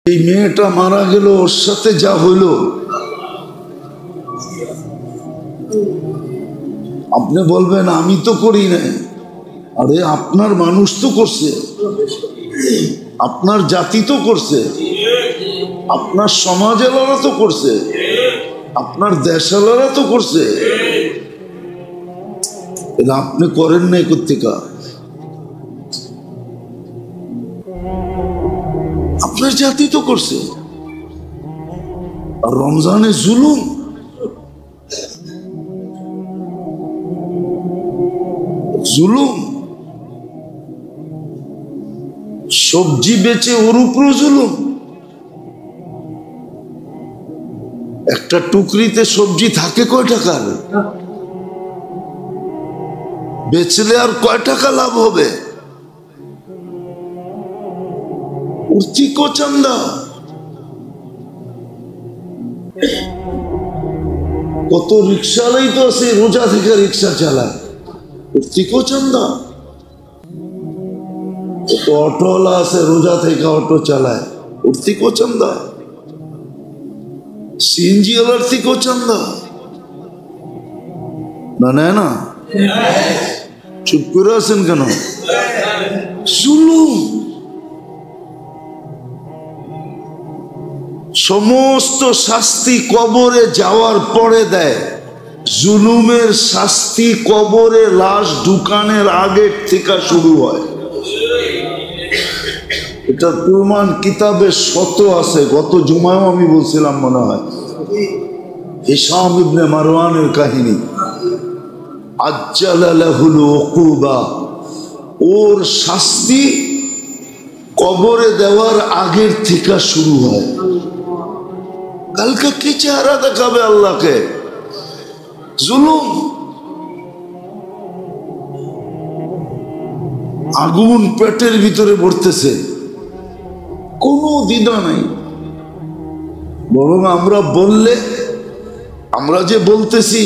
এই মেয়েটা মারা গেল, ওর সাথে যা হইল আপনি বলবেন আমি তো করি না। আরে আপনার মানুষ তো করছে, আপনার জাতি তো করছে, আপনার সমাজেলারা তো করছে, আপনার দেশালারা তো করছে, এটা আপনি করেন নাই কোত্থেকা? আপনার জাতি তো করছে। আর রমজানে জুলুম, জুলুম, সবজি বেচে ওর উপরও জুলুম। একটা টুকরিতে সবজি থাকে কয় টাকার? বেচলে আর কয় টাকা লাভ হবে? উর্তিকো চান্দা। কত রিক্সাওয়ালাই তো আছে রোজা থেকে রিক্সা চালায়, উর্তিকো চান্দা। কত অটোওয়ালা আছে রোজা থেকে অটো চালায়, উর্তিকো চান্দা। সিএনজি ওয়ালার থেকেও চান্দা না, নেয় না? চুপ করে আছেন কেন? জুলুম। সমস্ত শাস্তি কবরে যাওয়ার পরে দেয়, জুলুমের শাস্তি কবরে লাশ ঢুকানোর আগের থেকে শুরু হয়। এটা প্রমাণ কিতাবে শত আছে। গত জুমায়ও আমি বলছিলাম মনে হয়, হিশাম ইবনে মারওয়ানের কাহিনী। আজ্জালা লাহুল উকুবা, ওর শাস্তি কবরে দেওয়ার আগের থেকে শুরু হয়। কালকে কি চেহারা দেখাবে আল্লাহকে? জুলুম। আগুন পেটের ভিতরে পড়তেছে, কোনো দ্বিধা নাই। বরং আমরা বললে, আমরা যে বলতেছি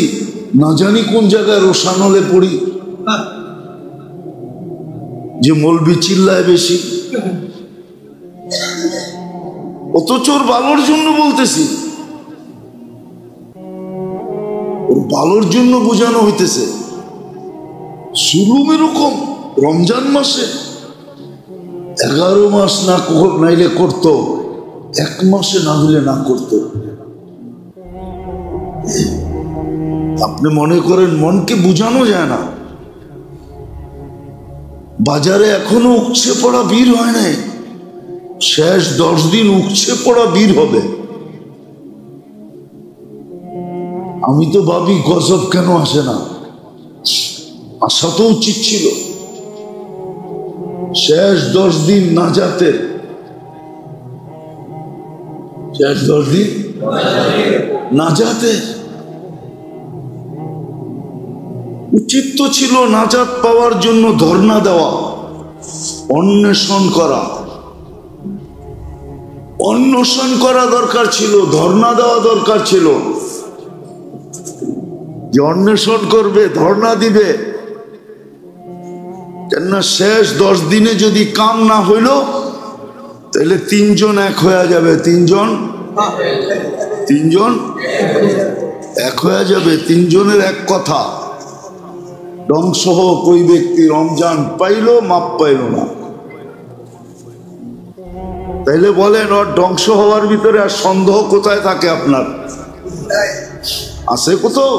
না জানি কোন জায়গায় রোশানলে পড়ি যে মৌলবি চিল্লায় বেশি, অথচ ওর ভালোর জন্য বলতেছি, ওর ভালোর জন্য বোঝানো হইতেছে। জুলুম এরকম। রমজান মাসে 11 মাস না নাইলে করতো, 1 মাসে না হলে না করতো। আপনি মনে করেন মনকে বুঝানো যায় না? বাজারে এখনো উপচে পড়া ভিড় হয় নাই, শেষ 10 দিন উপচে পড়া ভিড় হবে। আমি তো ভাবি গজব কেন আসে না, আসা তো উচিত ছিল। শেষ 10 দিন নাজাতের, শেষ 10 দিন নাজাতের। উচিত তো ছিল নাজাত পাওয়ার জন্য ধর্ণা দেওয়া, অন্বেষণ করা, অন্বেষণ করা দরকার ছিল, ধর্ণা দেওয়া দরকার ছিল। যে অন্বেষণ করবে, ধর্ণা দিবে, কেননা শেষ 10 দিনে যদি কাম না হইল তাহলে 3 জন এক হয়ে যাবে, 3 জন এক হয়ে যাবে। 3 জনের এক কথা। ধ্বংস হোক ওই ব্যক্তি, রমজান পাইল মাপ পাইল না। তাইলে বলেন ওর ধ্বংস হওয়ার ভিতরে আর সন্দেহ কোথায় থাকে? আপনার আছে কোথাও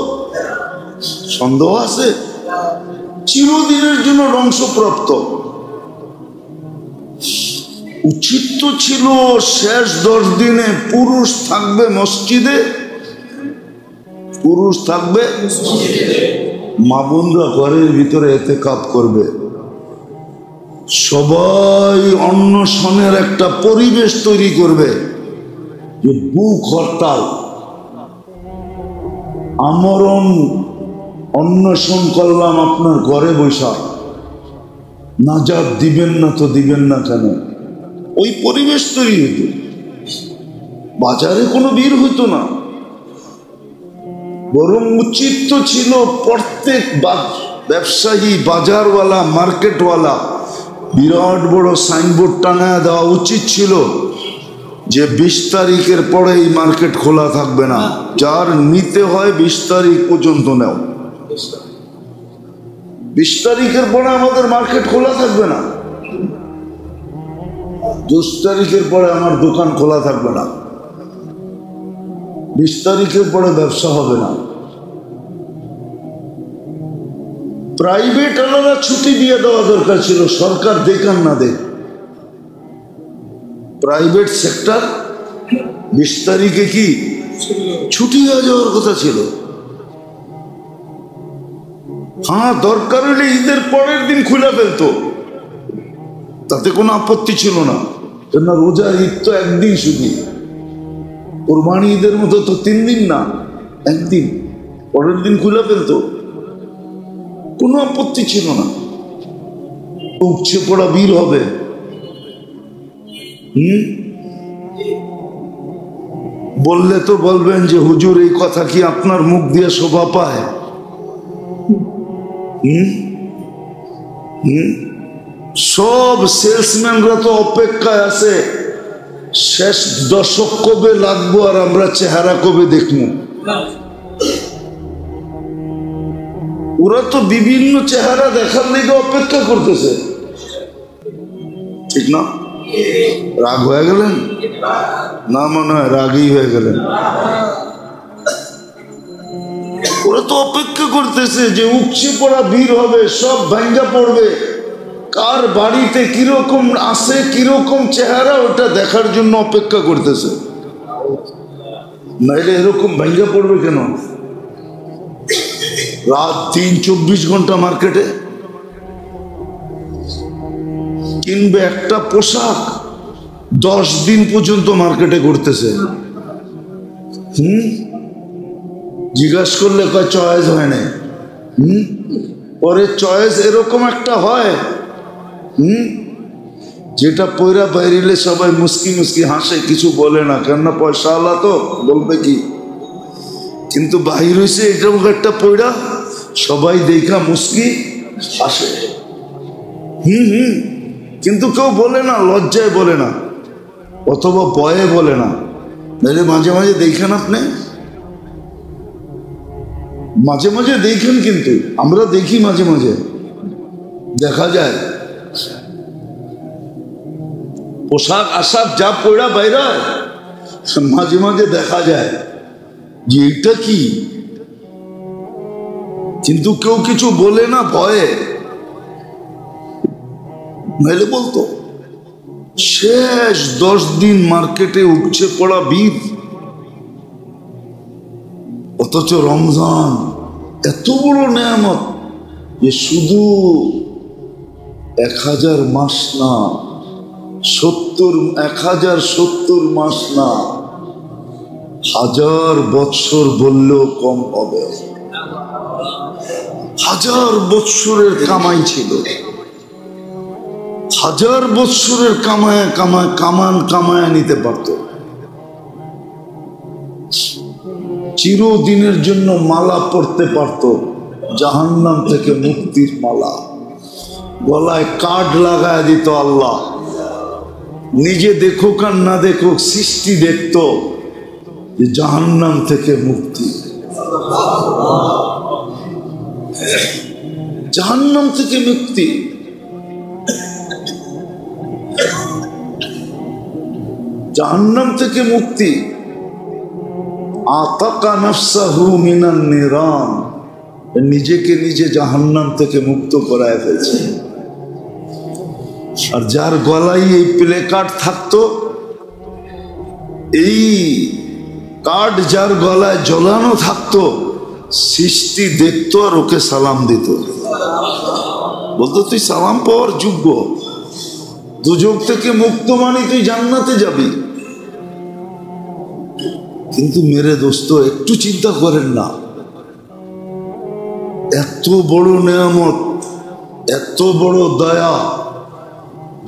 সন্দেহ আছে? চিরদিনের জন্য ধ্বংসপ্রাপ্ত। উচিত তো ছিল শেষ 10 দিনে পুরুষ থাকবে মসজিদে, পুরুষ থাকবে, মা বোনরা ঘরের ভিতরে ইতিকাফ করবে, সবাই অন্বেষণের একটা পরিবেশ তৈরি করবে। যে বুক হরতাল, আমরণ অন্বেষণ করলাম আপনার ঘরে বৈশা, নাজাত দিবেন না তো দিবেন না কেন? ওই পরিবেশ তৈরি হইত। বাজারে কোনো ভিড় হইতো না, বরং উচিত তো ছিল প্রত্যেক ব্যবসায়ী, বাজারওয়ালা, মার্কেটওয়ালা বিরাট বড় সাইনবোর্ড টাঙায় দেওয়া উচিত ছিল যে 20 তারিখের পরে এই মার্কেট খোলা থাকবে না, যার নিতে হয় 20 তারিখ পর্যন্ত নাও। 20 তারিখের পরে আমাদের মার্কেট খোলা থাকবে না, 10 তারিখের পরে আমার দোকান খোলা থাকবে না, 20 তারিখের পরে ব্যবসা হবে না। প্রাইভেট আলাদা ছুটি দিয়ে দেওয়া দরকার ছিল, সরকার দেখান না দেখ। প্রাইভেট সেক্টর 20 তারিখে কি ছুটি হয়ে যাওয়ার কথা ছিল। হ্যাঁ, দরকার হলে ঈদের পরের দিন খুলে ফেলতো, তাতে কোনো আপত্তি ছিল না। কেননা রোজার ঈদ তো একদিন শুধু, কোরবানি ঈদের মতো তো 3 দিন না, একদিন, পরের দিন খুলে ফেলতো, কোনো আপত্তি ছিল না। উপচে পড়া ভিড় হবে। বললে তো বলবেন যে হুজুর এই কথা কি আপনার মুখ দিয়ে শোভা পায়? সব সেলসম্যানরা তো অপেক্ষায় আছে শেষ দশক কবে লাগবো আর আমরা চেহারা কবে দেখবো। ওরা তো বিভিন্ন চেহারা দেখার লেগে অপেক্ষা করতেছে, ঠিক না? রাগ হয়ে গেলেন না? মনে হয় রাগই হয়ে গেলেন। ওরা তো অপেক্ষা করতেছে যে উপচে পড়া ভিড় হবে, সব ভাঙ্গা পড়বে, কার বাড়িতে কিরকম আছে, কিরকম চেহারা, ওটা দেখার জন্য অপেক্ষা করতেছে। নাইলে এরকম ভাঙ্গা পড়বে কেন? রাত 3-24 ঘন্টা মার্কেটে কিনবে একটা পোশাক, 10 দিন পর্যন্ত মার্কেটে ঘুরতেছে। জিজ্ঞাসা করলে কয় চয়েস হয় না। পরে চয়েস এরকম একটা হয় যেটা পয়রা বাইরিলে সবাই মুস্কি মুস্কি হাসে, কিছু বলে না, কেননা পয়সা আলা তো বলবে কি। কিন্তু বাহির হয়েছে এরকম একটা পয়রা, সবাই দেখা মুস্কি হাসে। কিন্তু কেউ বলে না, লজ্জায় বলে না, অথবা ভয়ে বলে না। নাহলে মাঝে মাঝে দেখেন, আপনি মাঝে মাঝে দেখেন, কিন্তু আমরা দেখি মাঝে মাঝে, দেখা যায় পোশাক আশাক যা পয়রা বাইরা, মাঝে মাঝে দেখা যায় যে এটা কি, কিন্তু কেউ কিছু বলে না ভয়ে। নাহলে বলতো শেষ 10 দিন মার্কেটে উপচে পড়া ভিড়। অথচ রমজান এত বড় নেয়ামত যে শুধু 1000 মাস না, 1070 মাস না, 1000 বৎসর বললেও কম হবে। 1000 বৎসরের কামাই ছিল, 1000 বৎসরের কামায় নিতে পারত। চিরদিনের জন্য মালা পড়তে পারত, জাহান্নাম থেকে মুক্তির মালা। গলায় কার্ড লাগায় দিত আল্লাহ, নিজে দেখুক আর না দেখুক, সৃষ্টি দেখত যে জাহান্নাম থেকে মুক্তি, জাহান্নাম থেকে মুক্তি। জাহান্নাম থেকে মুক্তি। আতাকা নাফসাহু মিনান নিরান, নিজেকে নিজে জাহান্নাম থেকে মুক্ত করায় ফেলছে। আর যার গলায় এই প্লে কার্ড থাকতো, এই কার্ড যার গলায় ঝোলানো থাকতো, সৃষ্টি দেখতো আর ওকে সালাম দিত, বলতো তুই সালাম পাওয়ার যোগ্য, দুজক থেকে মুক্ত মানে তুই জান্নাতে যাবি। কিন্তু মেরে দোস্ত, একটু চিন্তা করেন না, এত বড় নেয়ামত, এত বড় দয়া,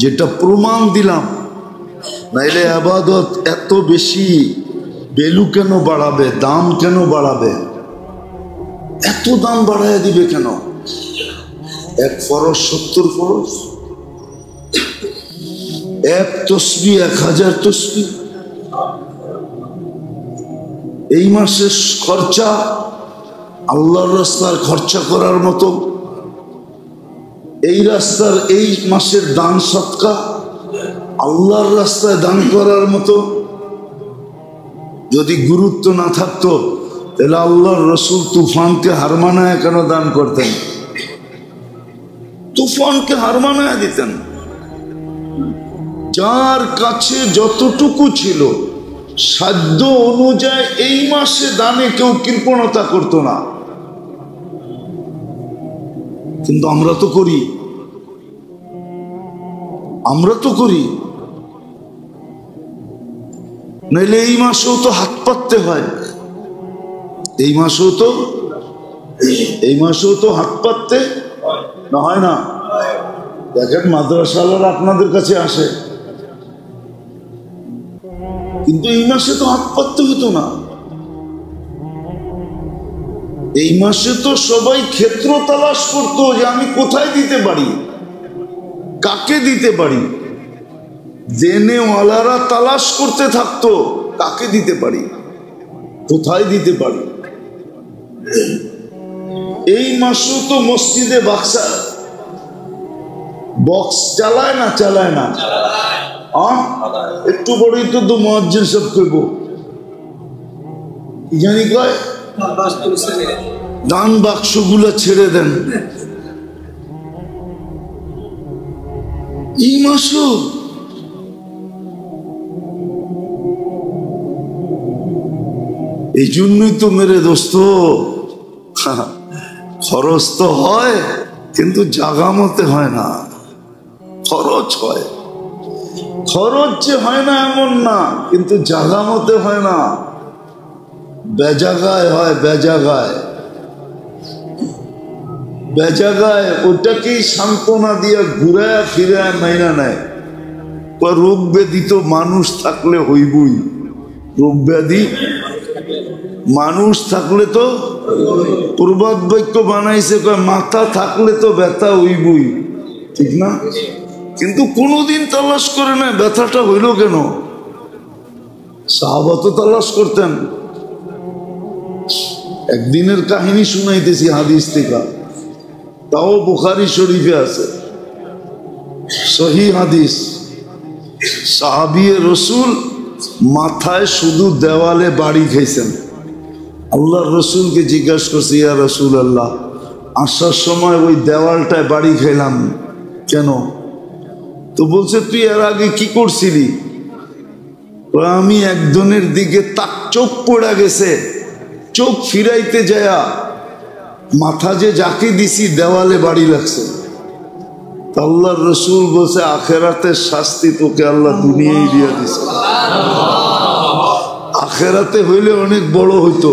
যেটা প্রমাণ দিলাম, নাইলে আবাদত এত বেশি ভ্যালু কেন বাড়াবে, দাম কেন বাড়াবে, এত দাম বাড়ায় দিবে কেন? এক ফরজ 70 ফরজ, এক তসবিহ 1000 তসবিহ, এই মাসের খরচা আল্লাহর রাস্তায় খরচা করার মতো, এই রাস্তার এই মাসের দান সদকা আল্লাহর রাস্তায় দান করার মতো যদি গুরুত্ব না থাকতো তাহলে আল্লাহর রসুল তুফানকে হার মানায় কেন দান করতেন? তুফানকে হার মানায় দিতেন। যার কাছে যতটুকু ছিল সাধ্য অনুযায়ী এই মাসে দানে কেউ কৃপণতা করতো না। কিন্তু আমরা তো করি, নাইলে এই মাসেও তো হাত পাততে হয়, এই মাসেও তো হাত পাততে না হয় না। দেখেন মাদ্রাসাওয়ালারা আপনাদের কাছে আসে, কিন্তু এই মাসে তো হাত পাততে হতো না। এই মাসে তো সবাই ক্ষেত্র তালাশ করতো যে আমি কোথায় দিতে পারি, কাকে দিতে পারি। দেনেওয়ালারা তালাশ করতে থাকতো কাকে দিতে পারি, কোথায় দিতে পারি। এই মাসও তো মসজিদে বক্স চালায় না একটু বড়ই তো মুয়াজ্জিন সব করব কি জানি কয় দান বাক্সগুলো ছেড়ে দেন। এই মাসও এই জন্যই তো মেরে দোস্ত খরচ তো হয় কিন্তু জাগা মতে হয় না। খরচ হয়, খরচ যে হয় না এমন না, কিন্তু জাগা মতে হয় না, বেজাগায় হয়। বেজাগায় ওটাকেই সান্ত্বনা দিয়া ঘুরায় ফিরায় মাইনা নেয়। রোগ ব্যাধি তো মানুষ থাকলে হইবই, রোগ ব্যাধি মানুষ থাকলে তো প্রবাদ বাক্য বানাইছে মাথা থাকলে তো ব্যথা হইবই, ঠিক না? কিন্তু কোনোদিন তালাশ করে না ব্যথাটা হইল কেন। সাহাবা তো তালাশ করতেন। একদিনের কাহিনী শুনাইতেছি হাদিস থেকে, তাও বুখারী শরীফে আছে, সহিহ হাদিস। সাহাবিয়ে রসুল মাথায় শুধু দেওয়ালে বাড়ি খাইছেন। আল্লাহর রসুলকে জিজ্ঞাসা করছে, ইয়া রসুল আল্লাহ, আসার সময় ওই দেওয়ালটায় বাড়ি খাইলাম কেন? তো বলছে, তুই এর আগে কি করছিলি? আমি একজনের দিকে তাক চোখ পড়া গেছে, চোখ ফিরাইতে যায়া মাথা যে যাকে দিছি দেওয়ালে বাড়ি লাগছে। আল্লাহর রসুল বলছে, আখেরাতের শাস্তি তোকে আল্লাহ দুনিয়ায় দিয়ে দিছে, আখেরাতে হইলে অনেক বড় হইতো,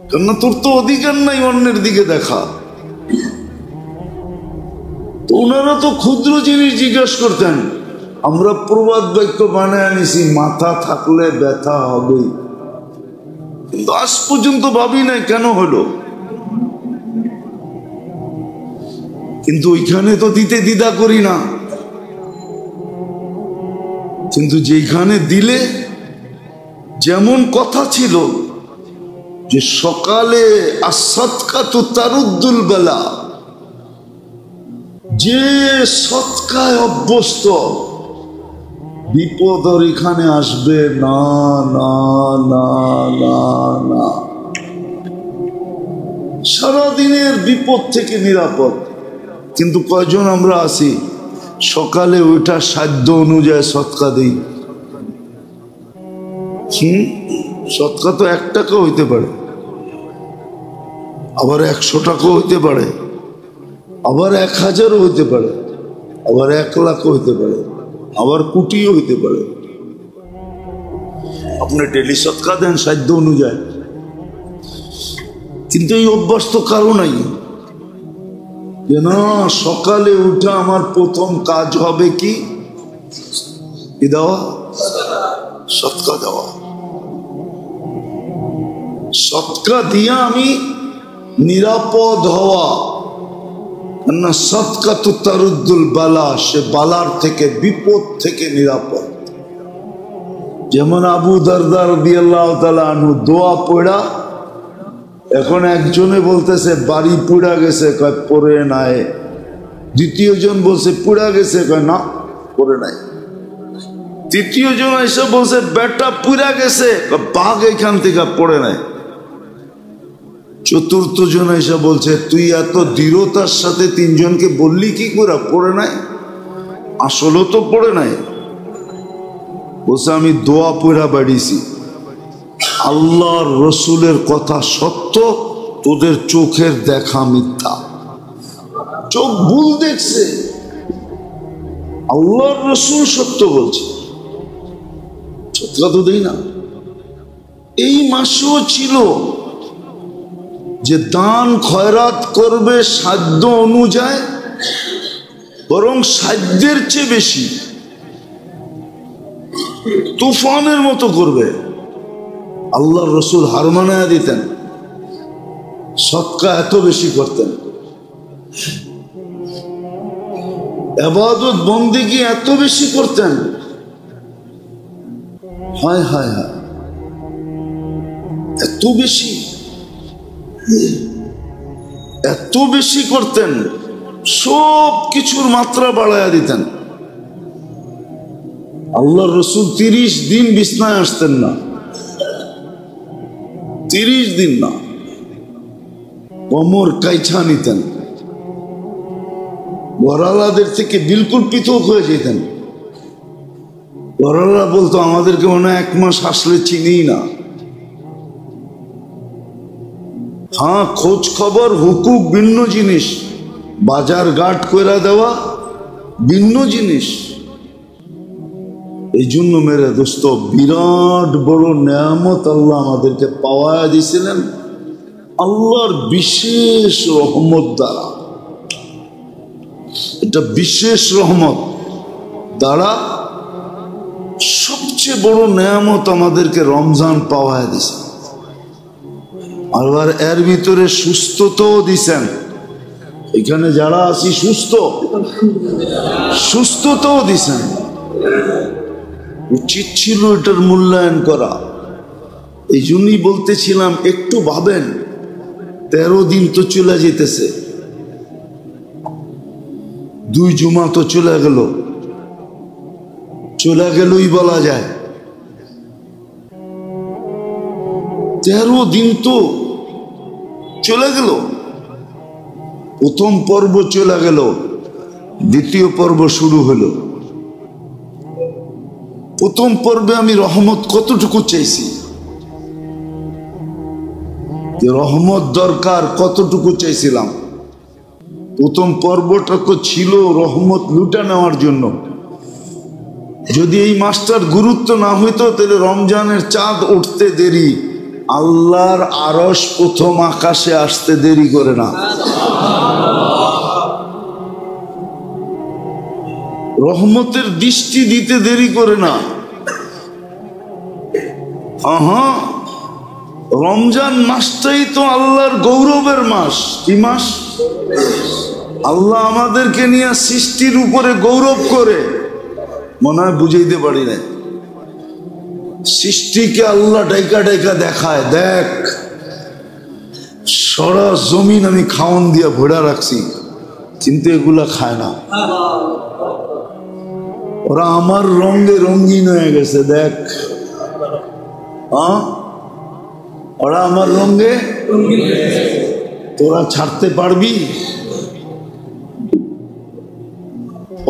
কেননা তোর তো অধিকার নাই অন্যের দিকে দেখা। তো ওনারা তো ক্ষুদ্র জিনিস জিজ্ঞাসা করতেন, আমরা প্রবাদ বাক্য বানায় আনিছি মাথা থাকলে ব্যথা হবেই, কিন্তু আজ পর্যন্ত ভাবি নাই কেন হলো। কিন্তু ওইখানে তো দিতে দ্বিধা করি না, কিন্তু যেখানে দিলে যেমন কথা ছিল যে সকালে আসদকাতু তারুদ্দুল বালা, যে সৎকায় অভ্যস্ত বিপদ আর এখানে আসবে না না না না না। সারাদিনের বিপদ থেকে নিরাপদ। কিন্তু কয়জন আমরা আছি সকালে ওইটা সাধ্য অনুযায়ী সৎকা দিই? সৎকা তো 1 টাকা হইতে পারে, আবার 100 টাকা হইতে পারে, আবার 1000ও হইতে পারে, আবার 1 লাখ হইতে পারে, আবার কোটিও হইতে পারে। আপনি ডেলি সৎকা দেন সাধ্য অনুযায়ী, কিন্তু এই অভ্যাস তো কারো নাই যে না সকালে উঠে আমার প্রথম কাজ হবে কি দেওয়া, সৎকা দেওয়া। সৎকা দিয়া আমি নিরাপদ হওয়া, না সৎকা তো তারুদ্দুল বালা, সে বালার থেকে বিপদ থেকে নিরাপদ। যেমন আবু দারদা রাদিয়াল্লাহু তাআলা আনহু দোয়া পড়া, এখন একজনে বলতেছে বাড়ি পুড়া গেছে, কয় পড়ে নাই। দ্বিতীয় জন বলছে পুড়া গেছে, কয় না পড়ে নাই। তৃতীয় জন এসে বলছে বেটা পুড়া গেছে, বাঘ এখান থেকে পড়ে নাই। চতুর্থ জন এসে বলছে তুই এত দৃঢ়তার সাথে তিনজনকে বললি কি করে পড়ে নাই? আসলে তো পড়ে নাই। বলছে আমি দোয়া পড়া বাড়িছি, আল্লাহর রসুলের কথা সত্য, তোদের চোখের দেখা মিথ্যা। চোখ ভুল দেখছে, আল্লাহর রসুল সত্য বলছে। সত্যতা তো দেই না। এই মাসেও ছিল যে দান খয়রাত করবে সাধ্য অনুযায়ী, বরং সাধ্যের চেয়ে বেশি তুফানের মতো করবে। আল্লাহর রসুল হার মানায়া দিতেন, সদকা এত বেশি করতেন, ইবাদত বন্দেগী এত বেশি করতেন। হায় হায় হায়, এত বেশি, এত বেশি করতেন, সব কিছুর মাত্রা বাড়াইয়া দিতেন। আল্লাহর রসুল 30 দিন বিছনায় আসতেন না, 30 দিন না, কোমর কাইছা নিতেন, ঘরালাদের থেকে বিলকুল পৃথক হয়ে যেতেন। ঘরালা বলতো আমাদেরকে মনে হয় 1 মাস আসলে চিনি না। হ্যাঁ, খোঁজ খবর হুকুক ভিন্ন জিনিস, বাজার ঘাট কইরা দেওয়া ভিন্ন জিনিস। এই জন্য মেরে দোস্ত, বিরাট বড় নেয়ামত আল্লাহ আমাদেরকে পাওয়া দিয়েছিলেন আল্লাহর বিশেষ রহমত দ্বারা। এটা বিশেষ রহমত দ্বারা সবচেয়ে বড় নেয়ামত আমাদেরকে রমজান পাওয়া দিয়েছে। আবার এর ভিতরে সুস্থতাও দিছেন। এখানে যারা আছি সুস্থতাও দিছেন। উচিত ছিল এটার মূল্যায়ন করা। এই জন্যই বলতেছিলাম একটু ভাবেন, 13 দিন তো চলে যেতেছে, 2 জুমা তো চলে গেলই বলা যায়। 13 দিন তো চলে গেল। প্রথম পর্ব চলে গেল, দ্বিতীয় পর্ব শুরু হলো। প্রথম পর্বে আমি রহমত কতটুকু চাইছি, রহমত দরকার কতটুকু চাইছিলাম। প্রথম পর্বটা তো ছিল রহমত লুটা নেওয়ার জন্য। যদি এই মাসটার গুরুত্ব না হইতো তাহলে রমজানের চাঁদ উঠতে দেরি, আল্লাহর আরশ প্রথম আকাশে আসতে দেরি করে না। রহমতের দৃষ্টি দিতে দেরি করে না। রমজান মাসটাই তো আল্লাহর গৌরবের মাস। কি মাস? আল্লাহ আমাদেরকে নিয়ে সৃষ্টির উপরে গৌরব করে, মনে হয় বুঝাইতে পারি না। সৃষ্টিকে আল্লাহ ডাইকা ডাইকা দেখায়, দেখ সারা জমিন আমি খাওয়ান দিয়া ভরা রাখছি, কিন্তু এগুলা খায় না। ওরা আমার রঙে রঙিন হয়ে গেছে, দেখ। ওরা আমার রঙে, তোরা ছাড়তে পারবি?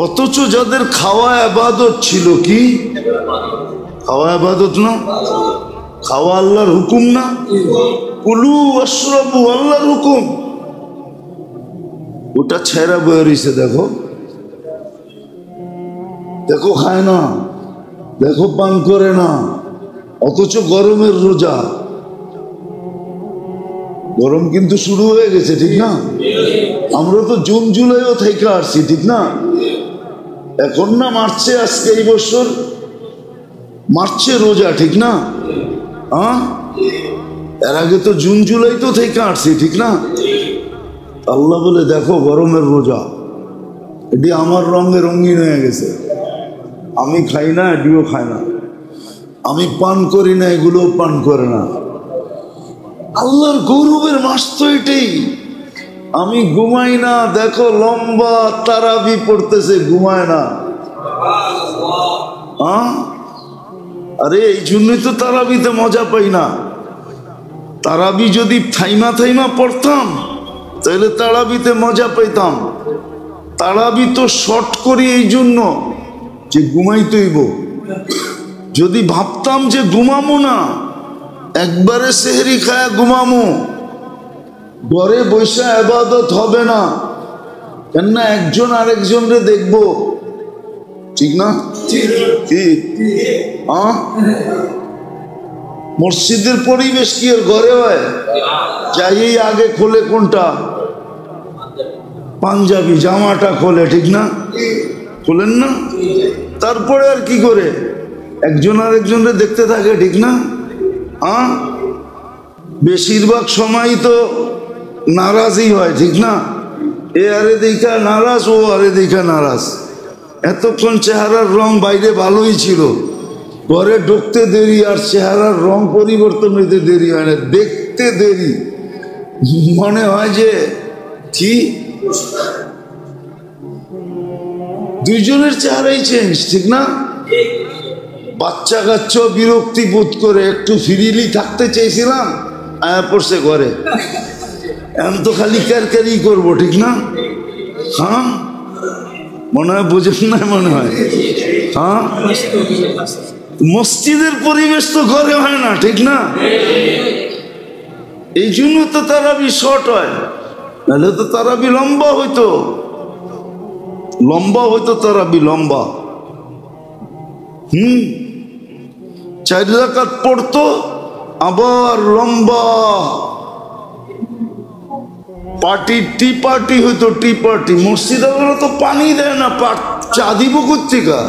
অথচ যাদের খাওয়া ইবাদত ছিল, কি খাওয়া ইবাদত না? খাওয়া আল্লাহর হুকুম না? কুলু ওয়াশরাবু আল্লাহর হুকুম। ওটা ছেড়া বয়ে রয়েছে, দেখো দেখো, খায় না, দেখো পান করে না। অথচ গরমের রোজা, গরম কিন্তু শুরু হয়ে গেছে, ঠিক না? আমরা তো জুন জুলাইও থেকে আসছি, ঠিক না? এখন না মার্চে, আজকে এই বছর মার্চে রোজা, ঠিক না? এর আগে তো জুন জুলাই তো থেকে আসছি, ঠিক না? আল্লাহ বলে দেখো গরমের রোজা, এটি আমার রঙে রঙিন হয়ে গেছে। আমি খাই না, এটিও খায় না। আমি পান করি না, এগুলো পান করে না। আল্লাহর গৌরবের মাস তো এটাই। আমি ঘুমাই না, দেখো লম্বা তারাবি পড়তেছে, ঘুমায় না। আরে এই জন্যই তো তারাবিতে মজা পাই না। তারাবি যদি থাইমা থাইমা পড়তাম তাহলে তারাবিতে মজা পাইতাম। তারাবি তো শর্ট করি এই জন্য যে ঘুমাইতেইব। যদি ভাবতাম যে ঘুমামো না, একবারে সেহরি খায়া ঘুমামো, ঘরে বসে ইবাদত হবে না, কেননা একজন আরেকজনরে দেখবো, ঠিক না? কি মসজিদের পরিবেশ কি আর ঘরে হয়? যাই আগে খোলে কোনটা? পাঞ্জাবি জামাটা খোলে, ঠিক না? খোলেন না? তারপরে আর কি করে একজন আরেকজনরে দেখতে থাকে, ঠিক না? বেশিরভাগ সময় তো নারাজই হয়, ঠিক না? এ আরে দেখা নারাজ, ও আরে দেখা নারাজ। এতক্ষণ চেহারার রং বাইরে ভালোই ছিল, ঘরে ঢুকতে দেরি আর চেহারার রং পরিবর্তন হইতে দেরি হয় না, দেখতে দেরি। মনে হয় যে কি দুইজনের চেহারাই চেঞ্জ, ঠিক না? বাচ্চা কাচ্চা বিরক্তি বোধ করে, একটু ফ্রিলি থাকতে চেয়েছিলাম, আয়া পড়ছে ঘরে, এখন তো খালি ক্যারক্যারি করবো, ঠিক না? মনে হয় বুঝেন না? মনে হয় মসজিদের পরিবেশ তো ঘরে হয় না, ঠিক না? এই জন্য তো তারাবি শর্ট হয়, নাহলে তো তারাবি লম্বা হইতো, তারাবি লম্বা। 4 রাকাত পড়তো, আবার লম্বা পার্টি, টি পার্টি হইতো, টি পার্টি। মসজিদ তো পানি দেয় না, চা দিব কোথেকে?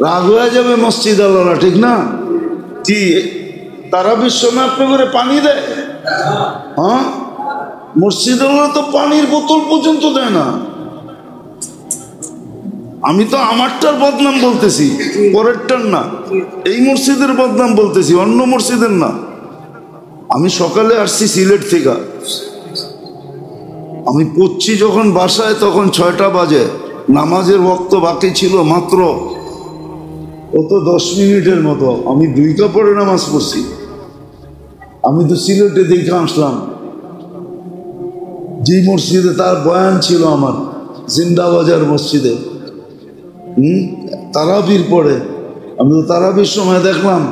রাগ হয়ে যাবে মসজিদ আল্লাহরা, ঠিক না? কি তারাবির সময় আপনি করে পানি দেয়? মসজিদ আল্লাহরা তো পানির বোতল পর্যন্ত দেয় না। আমি তো আমারটার বদনাম বলতেছি, পরেরটার না। এই মসজিদের বদনাম বলতেছি, অন্য মসজিদের না। আমি সকালে আসছি সিলেট থেকে, আমি পড়ছি যখন বাসায় তখন 6টা বাজে, নামাজের ওয়াক্ত বাকি ছিল মাত্র কত 10 মিনিটের মতো। আমি 2 কাপড়ে নামাজ পড়ছি। আমি তো সিলেটে দেখে আসলাম, যে মসজিদে তার বয়ান ছিল আমার, জিন্দাবাজার মসজিদে, তারাবির পরে। আমি তো তারাবির সময় দেখলাম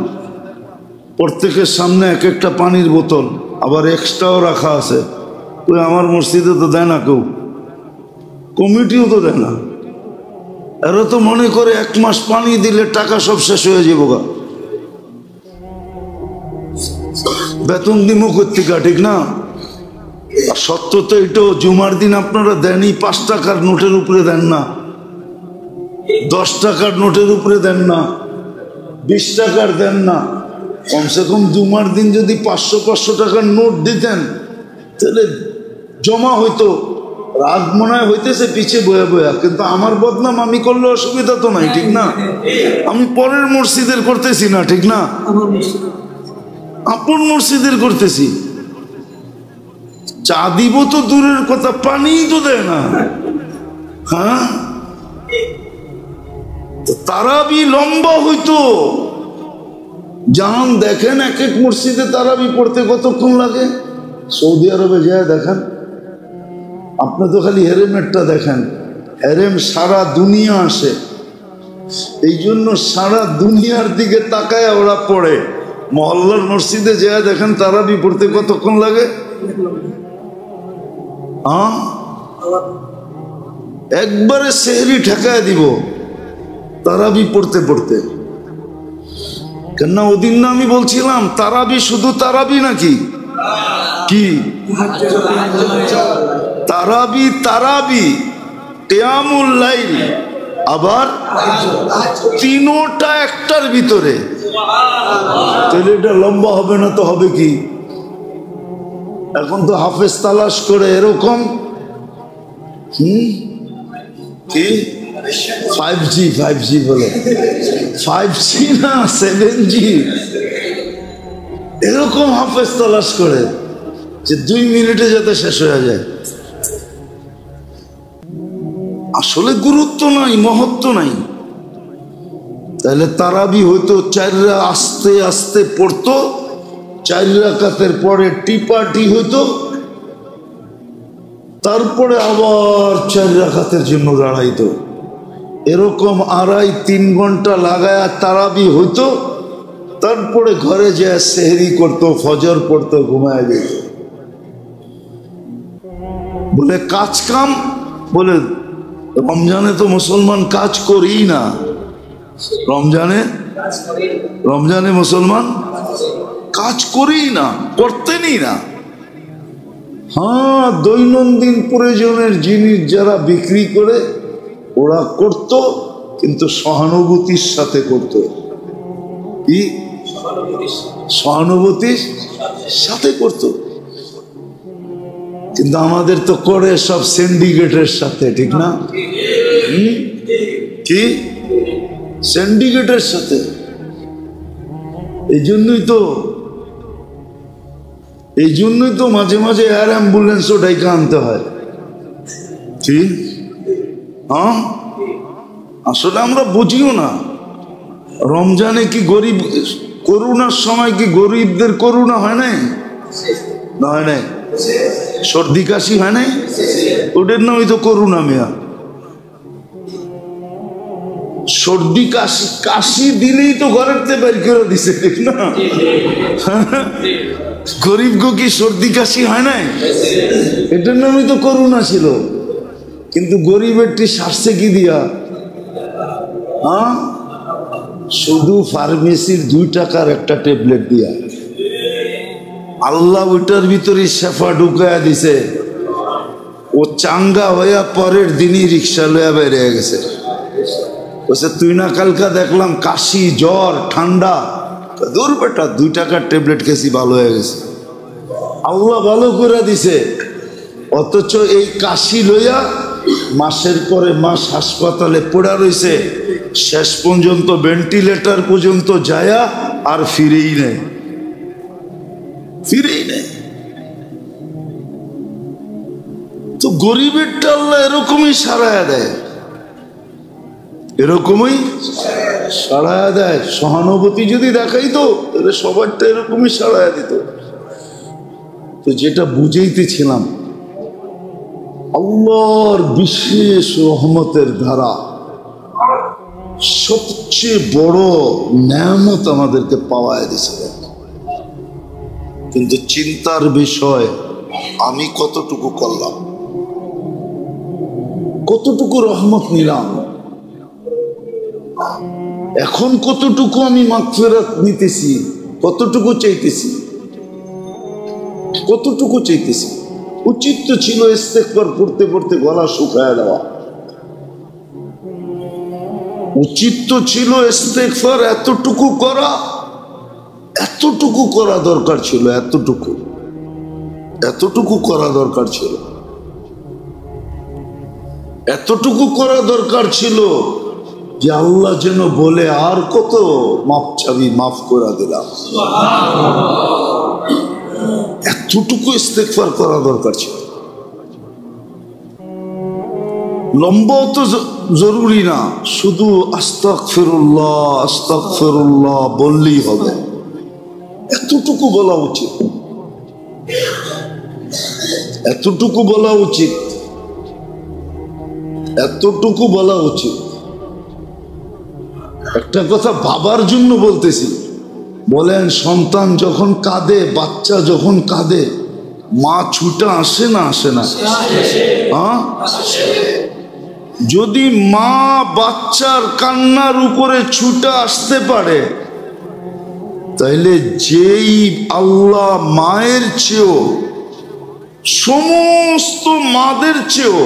প্রত্যেকের সামনে এক একটা পানির বোতল, আবার এক্সট্রাও রাখা আছে। ওই আমার মসজিদে তো দেয় না কেউ, কমিটিও তো দেয় না। এরা তো মনে করে 1 মাস পানি দিলে টাকা সব শেষ হয়ে যাবো গা, বেতন দিমু কর্তিকা, ঠিক না? সত্য তো এটাও, জুমার দিন আপনারা দেনই 5 টাকার নোটের উপরে দেন না, 10 টাকার নোটের উপরে দেন না, 20 টাকার দেন না। কমসে কম জুমার দিন যদি 500 টাকার নোট দিতেন তাহলে জমা হইতো। রাগ মনে হয় হইতেছে পিছিয়ে বয়া বয়া, কিন্তু আমার বদনাম আমি করলে অসুবিধা তো নাই, ঠিক না? আমি পরের মসজিদের করতেছি না, ঠিক না? আপন মসজিদের করতেছি। চা দিব তো দূরের কথা, পানিই তো দেয় না। তারাবি লম্বা হইতো। যান দেখেন এক এক মসজিদে তারাবি পড়তে কতক্ষণ লাগে। সৌদি আরবে যায় দেখেন, আপনি তো খালি হেরেমেরটা দেখেন, হেরেম সারা দুনিয়া আসে, এই জন্য সারা দুনিয়ার দিকে তাকায় ওরা পড়ে। মহল্লার মসজিদে যায় দেখেন তারাবি পড়তে কতক্ষণ লাগে। একবারে সেহরি ঠেকায় দিব তারাবি পড়তে পড়তে। কেননা ওদিন না আমি বলছিলাম তারাবি শুধু তারাবি নাকি, কি তারাবি, তারাবি কিয়ামুল লাইল, আবার তিনোটা একটার ভিতরে। তাহলে এটা লম্বা হবে না তো হবে কি? এখন তো হাফেজ তালাশ করে এরকম কি 5G বলে, 5G না 7G। এরকম হাফেজ তালাশ করে যে 2 মিনিটে যাতে শেষ হয়ে যায়। আসলে গুরুত্ব নাই, মহত্ব নাই। তাহলে তারাবি হইতো 4 আস্তে আস্তে পড়তো, 4 রাকাতের পরে টিপাটি হইতো, তারপরে আবার 4 রাকাতের জন্য দাঁড়াইতো। এরকম 2.5-3 ঘন্টা লাগায়া তারাবি হইতো, তারপরে ঘরে যে সেহরি করতো, ফজর পড়তো, ঘুমায় যেত। বলে কাজ কাম, বলে রমজানে তো মুসলমান কাজ করেই না। রমজানে মুসলমান কাজ করেই না, করতেনই না। হ্যাঁ, দৈনন্দিন প্রয়োজনের জিনিস যারা বিক্রি করে ওরা করত, কিন্তু সহানুভূতির সাথে করত। কি সহানুভূতির সাথে করত? কিন্তু আমাদের তো করে সব সিন্ডিকেটের সাথে, ঠিক না? কি সিন্ডিকেটের সাথে। এই জন্যই তো মাঝে মাঝে এয়ার অ্যাম্বুলেন্সও ডাইকা আনতে হয়। ঠিক? হ্যাঁ, আসলে আমরা বুঝিও না। রমজানে কি গরিব, করোনার সময় কি গরিবদের করোনা হয় নাই? হয় নাই? সর্দি কাশি হয় নাই? ওদের নামই তো করোনা। মেয়া সর্দি কাশি দিলেই তো ঘরের থেকে বের করে দিছে, ঠিক না? গরিব গো কি সর্দি কাশি হয় নাই? এটার নামই তো করোনা ছিল। কিন্তু গরিবেরটি সারছে কি দিয়া? হ্যাঁ, শুধু ফার্মেসির 2 টাকার একটা ট্যাবলেট দিয়া। আল্লাহ ওইটার ভিতরে শেফা ঢুকায়া দিছে। ও চাঙ্গা হইয়া পরের দিনই রিক্সা লইয়া বেরিয়ে গেছে। বলছে তুই না কালকা দেখলাম কাশি, জ্বর, ঠান্ডা। দূর বেটা, 2 টাকার ট্যাবলেট খেয়েছি, ভালো হয়ে গেছে। আল্লাহ ভালো করে দিছে। অথচ এই কাশি লইয়া মাসের পরে মাস হাসপাতালে পড়া রয়েছে, শেষ পর্যন্ত ভেন্টিলেটর পর্যন্ত যায়া আর ফিরেই নেই। তো গরিবেরটা আল্লাহ এরকমই সারায়া দেয়, এরকমই সারায়া দেয়। সহানুভূতি যদি দেখাইতো তাহলে সবারটা এরকমই সারায়া দিত। তো যেটা বুঝাইতেছিলাম, আল্লাহর বিশেষ রহমতের ধারা সবচেয়ে বড় নেয়ামত আমাদেরকে পাওয়ায় দিয়েছিলেন। কিন্তু চিন্তার বিষয়, আমি কতটুকু করলাম, কতটুকু রহমত নিলাম, এখন কতটুকু আমি মাগফিরাত নিতেছি, কতটুকু চাইতেছি। উচিত তো ছিল ইস্তেগফার পড়তে পড়তে গলা শুকায় দেওয়া। উচিত তো ছিল ইস্তেগফার এতটুকু করা দরকার ছিল। এতটুকু করা দরকার ছিল যে আল্লাহ যেন বলে, আর কত মাফ চাবি, মাফ করে দিলাম। এতটুকু ইস্তেগফার করা দরকার ছিল। লম্বাও তো জরুরি না, শুধু আস্তাগফিরুল্লাহ বললেই হবে। এতটুকু বলা উচিত। একটা কথা বাবার জন্য বলতেছি। বলেন, সন্তান যখন কাঁদে, বাচ্চা যখন কাঁদে, মা ছুটা আসে না? হ্যাঁ, যদি মা বাচ্চার কান্নার উপরে ছুটা আসতে পারে, তাইলে যেই আল্লাহ মায়ের চেয়েও, সমস্ত মাদের চেয়েও,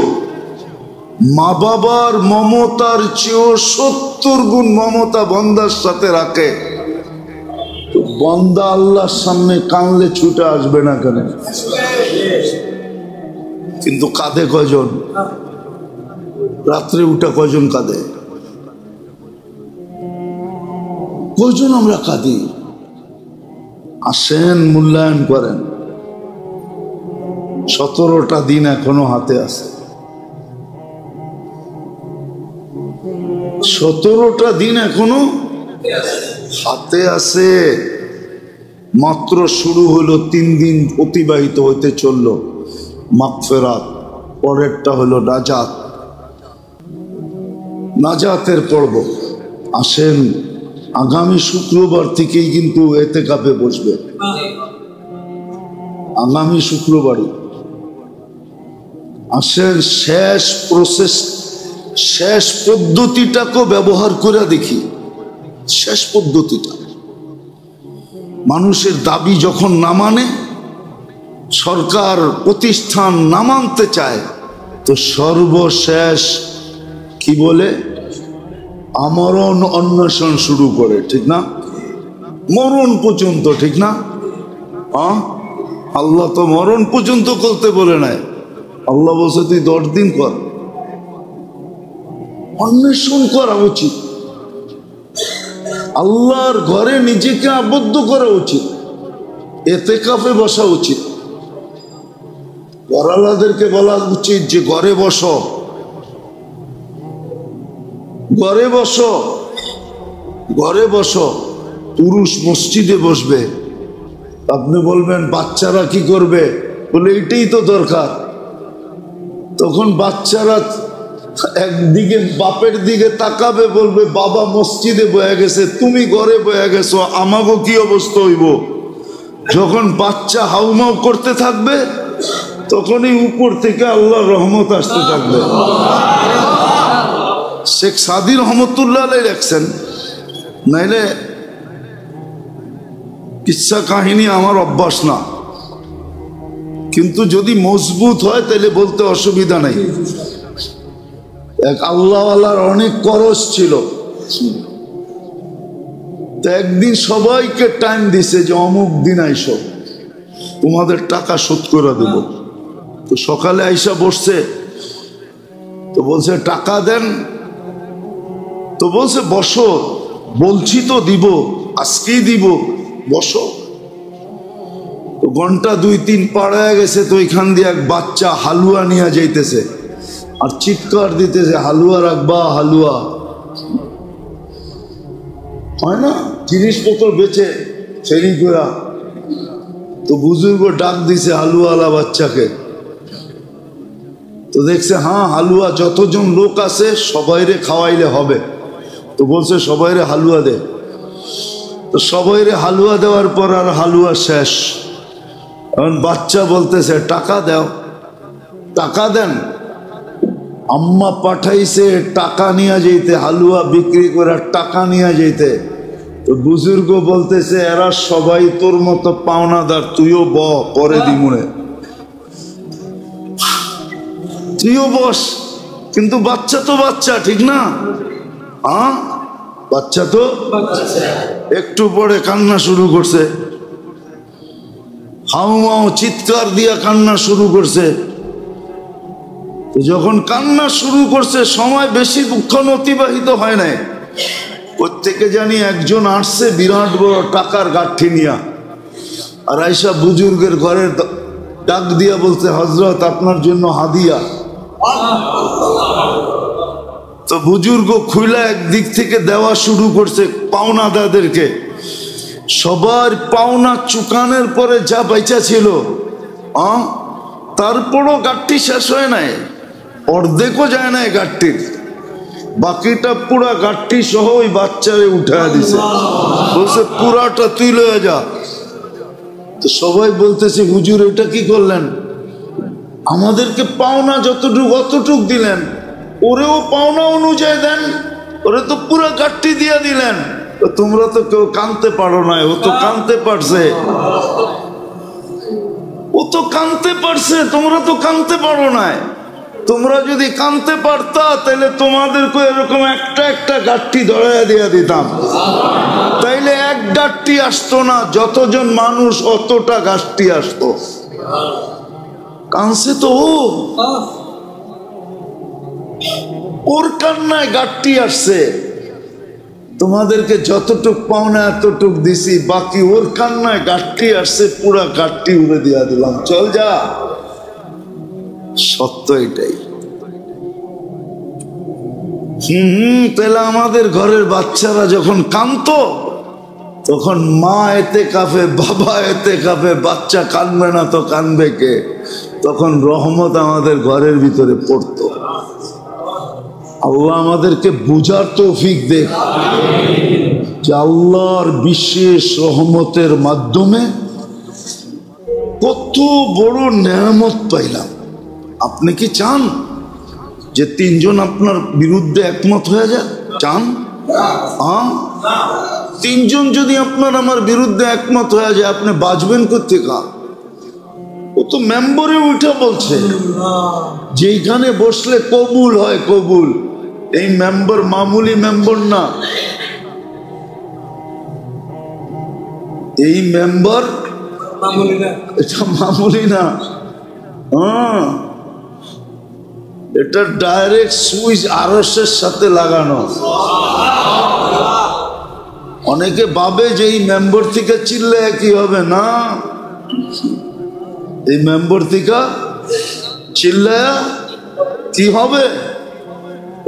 মা বাবার মমতার চেয়েও 70 গুণ মমতা বান্দার সাথে রাখে, বান্দা আল্লাহর সামনে কানলে ছুটে আসবে না কেন? কিন্তু কাঁদে কয়জন? রাত্রে উঠা কয়জন কাঁদে? কয়জন আমরা কাঁদি? আসেন, মূল্যায়ন করেন। 17টা দিন এখনো হাতে আছে। 17টা দিন এখনো হাতে আছে। মাত্র শুরু হলো, 3 দিন অতিবাহিত হইতে চলল মাগফিরাত, পরেরটা হলো নাজাত, নাজাতের পর্ব। আসেন, আগামী শুক্রবার থেকেই কিন্তু এতেকাফে বসবে, আগামী শুক্রবারই। আসেন, শেষ প্রসেস, শেষ পদ্ধতিটাকে ব্যবহার করে দেখি। শেষ পদ্ধতিটা, মানুষের দাবি যখন না মানে, সরকার প্রতিষ্ঠান না মানতে চায়, তো সর্বশেষ কি বলে? আমরণ অন্বেষণ শুরু করে, ঠিক না? মরণ পর্যন্ত, ঠিক না? আল্লাহ তো মরণ পর্যন্ত করতে বলে নাই। আল্লাহ বলছে তুই 10 দিন কর। অন্বেষণ করা উচিত, আল্লাহর ঘরে নিজেকে আবদ্ধ করা উচিত, এতেকাফে বসা উচিত। ঘরালাদেরকে বলা উচিত যে ঘরে বসো, ঘরে বসো, ঘরে বসো। পুরুষ মসজিদে বসবে। আপনি বলবেন বাচ্চারা কি করবে? বলে এটাই তো দরকার। তখন বাচ্চারা একদিকে বাপের দিকে তাকাবে, বলবে বাবা মসজিদে বয়ে গেছে, তুমি ঘরে বয়ে গেছো, আমাকে কি অবস্থা হইব? যখন বাচ্চা হাউমাউ করতে থাকবে, তখনই উপর থেকে আল্লাহর রহমত আসতে থাকবে। শেখ সাদি রহমতুল্লাহ আলাইহি লেখছেন, নাইলে কিচ্ছা কাহিনী আমার অভ্যাস না, কিন্তু যদি মজবুত হয় তাহলে বলতে অসুবিধা নাই। এক আল্লাহওয়ালার অনেক করজ ছিল, তো একদিন সবাইকে টাইম দিছে যে অমুক দিন আইসো, তোমাদের টাকা শোধ করে দেব। তো সকালে আইসা বসছে, তো বলছে টাকা দেন। তো বলছে বসো, বলছি তো দিব, আজকেই দিব, বসো। তো ঘন্টা 2-3 পার হয়ে গেছে, তো ওইখান দিয়ে এক বাচ্চা হালুয়া নিয়ে যাইতেছে আর চিৎকার দিতেছে, হালুয়া রাখবা, হালুয়া। হয় না, জিনিসপত্র বেচে ফেরি করা। তো বুজুর্গ ডাক দিছে হালুয়ালা বাচ্চাকে। তো দেখছে হ্যাঁ, হালুয়া যতজন লোক আছে সবাইরে খাওয়াইলে হবে। তো বলছে সবাইরে হালুয়া দে। তো সবাইরে হালুয়া দেওয়ার পর আর হালুয়া শেষ। এখন বাচ্চা বলতেছে টাকা দাও, টাকা দেন। আম্মা পাঠাইছে টাকা নিয়ে যেতে, হালুয়া বিক্রি করে টাকা নিয়ে যেতে। তো বুজুর্গ বলতেছে এরা সবাই তোর মতো পাওনাদার, তুইও পরে দিমুনে, তুইও বস। কিন্তু বাচ্চা তো বাচ্চা, ঠিক না? বাচ্চা তো একটু পরে কান্না শুরু করছে, হাউমাউ চিৎকার দিয়া কান্না শুরু করছে। যখন কান্না শুরু করছে, সময় বেশি দুঃখন অতিবাহিত হয় নাই, প্রত্যেকে জানি একজন আসছে বিরাট বড় টাকার গাঠি নিয়া, আর আইসা বুজুর্গের ঘরের ডাক দিয়া বলছে হযরত আপনার জন্য হাদিয়া। তো বুজুর্গ খুইলা একদিক থেকে দেওয়া শুরু করছে পাওনাদারদেরকে। সবার পাওনা চুকানের পরে যা বেচা ছিল, তারপরও গাঠটি শেষ হয় নাই, অর্ধেকও যায় নাই গাঠটির। বাকিটা পুরা গাঠটি সহ ওই বাচ্চারে উঠায় দিছে, বলছে পুরাটা তুই লয়ে যা। তো সবাই বলতেছে হুজুর এটা কি করলেন? আমাদেরকে পাওনা যতটুক অতটুক দিলেন, ওরেও পাওনা অনুযায়ী দেন, ওরে তো পুরা গাঠটি দিয়ে দিলেন। তোমরা তো কেউ কানতে পারো না, ও তো কানতে পারছে, ও তো কানতে পারছে, তোমরা তো কানতে পারো না। তোমরা যদি কানতে পারতা তাহলে তোমাদেরকে এরকম একটা একটা গাঠটি ধরাইয়া দিয়া দিতাম, তাইলে এক গাঠটি আসতো না, যতজন মানুষ অতটা গাঠটি আসতো। কানছে তো ও, ওর কান্নায় গাঁটটি আসছে, তোমাদেরকে যতটুক পাওনা এতটুক দিছি, বাকি ওর কান্নায় গাঁটটি আসছে, পুরা গাঁটটি উড়ে দিয়া দিলাম, চল যা। সত্য এটাই। তাহলে আমাদের ঘরের বাচ্চারা যখন কাঁদতো, তখন মা এতে কাঁপে, বাবা এতে কাঁপে, বাচ্চা কাঁদবে না তো কাঁদবে কে? তখন রহমত আমাদের ঘরের ভিতরে পড়তো। আল্লাহ আমাদেরকে বুঝার তৌফিক দে যে আল্লাহর বিশেষ রহমতের মাধ্যমে কত বড় নেয়ামত পাইলাম। আপনি কি চান যে তিনজন আপনার বিরুদ্ধে একমত হয়ে যায়? চান? তিনজন যদি আপনার আমার বিরুদ্ধে একমত হয়ে যায়, আপনি বাঁচবেন কোত্থেকে? ও তো মেম্বরে উঠে বলছে যেখানে বসলে কবুল হয় কবুল। এই মেম্বার মামুলি মেম্বার না, এই মেম্বার এটা মামুলি না। এটা ডাইরেক্ট সুইচ আরশের সাথে লাগানো। অনেকে ভাবে যে এই মেম্বার থেকে চিল্লে কি হবে, না, এই মেম্বার থেকে চিল্লে কি হবে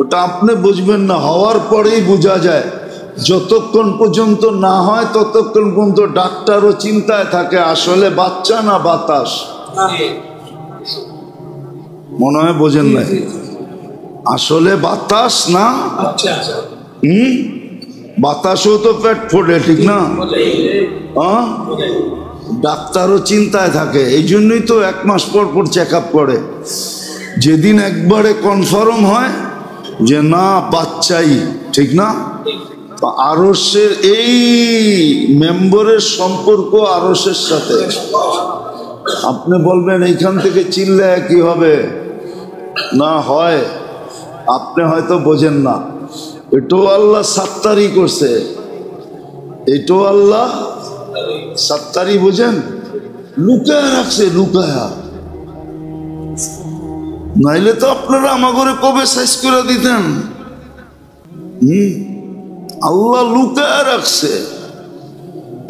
ওটা আপনি বুঝবেন না, হওয়ার পরেই বোঝা যায়। যতক্ষণ পর্যন্ত না হয় ততক্ষণ পর্যন্ত ডাক্তারও চিন্তায় থাকে আসলে বাচ্চা না বাতাস। মনে হয় বোঝেন না, আসলে বাতাস না। বাতাসও তো পেট ফোটে, ঠিক না? ডাক্তারও চিন্তায় থাকে, এই জন্যই তো 1 মাস পর পর চেক আপ করে। যেদিন একবারে কনফার্ম হয় যে না বাচ্চাই, ঠিক না? আরশের এই মেম্বরের সম্পর্ক আরশের সাথে। আপনি বলবেন এইখান থেকে চিল্লে কি হবে, না হয় আপনি হয়তো বোঝেন না। এটাও আল্লাহ সাত্তারি করছে, এটাও আল্লাহ সাত্তারি, বোঝেন, লুকায়া রাখছে, লুকায়া। নাইলে তো আপনারা আমার ঘরে কবে সাইজ করে দিতেন। আল্লাহ লুকায়া রাখছে,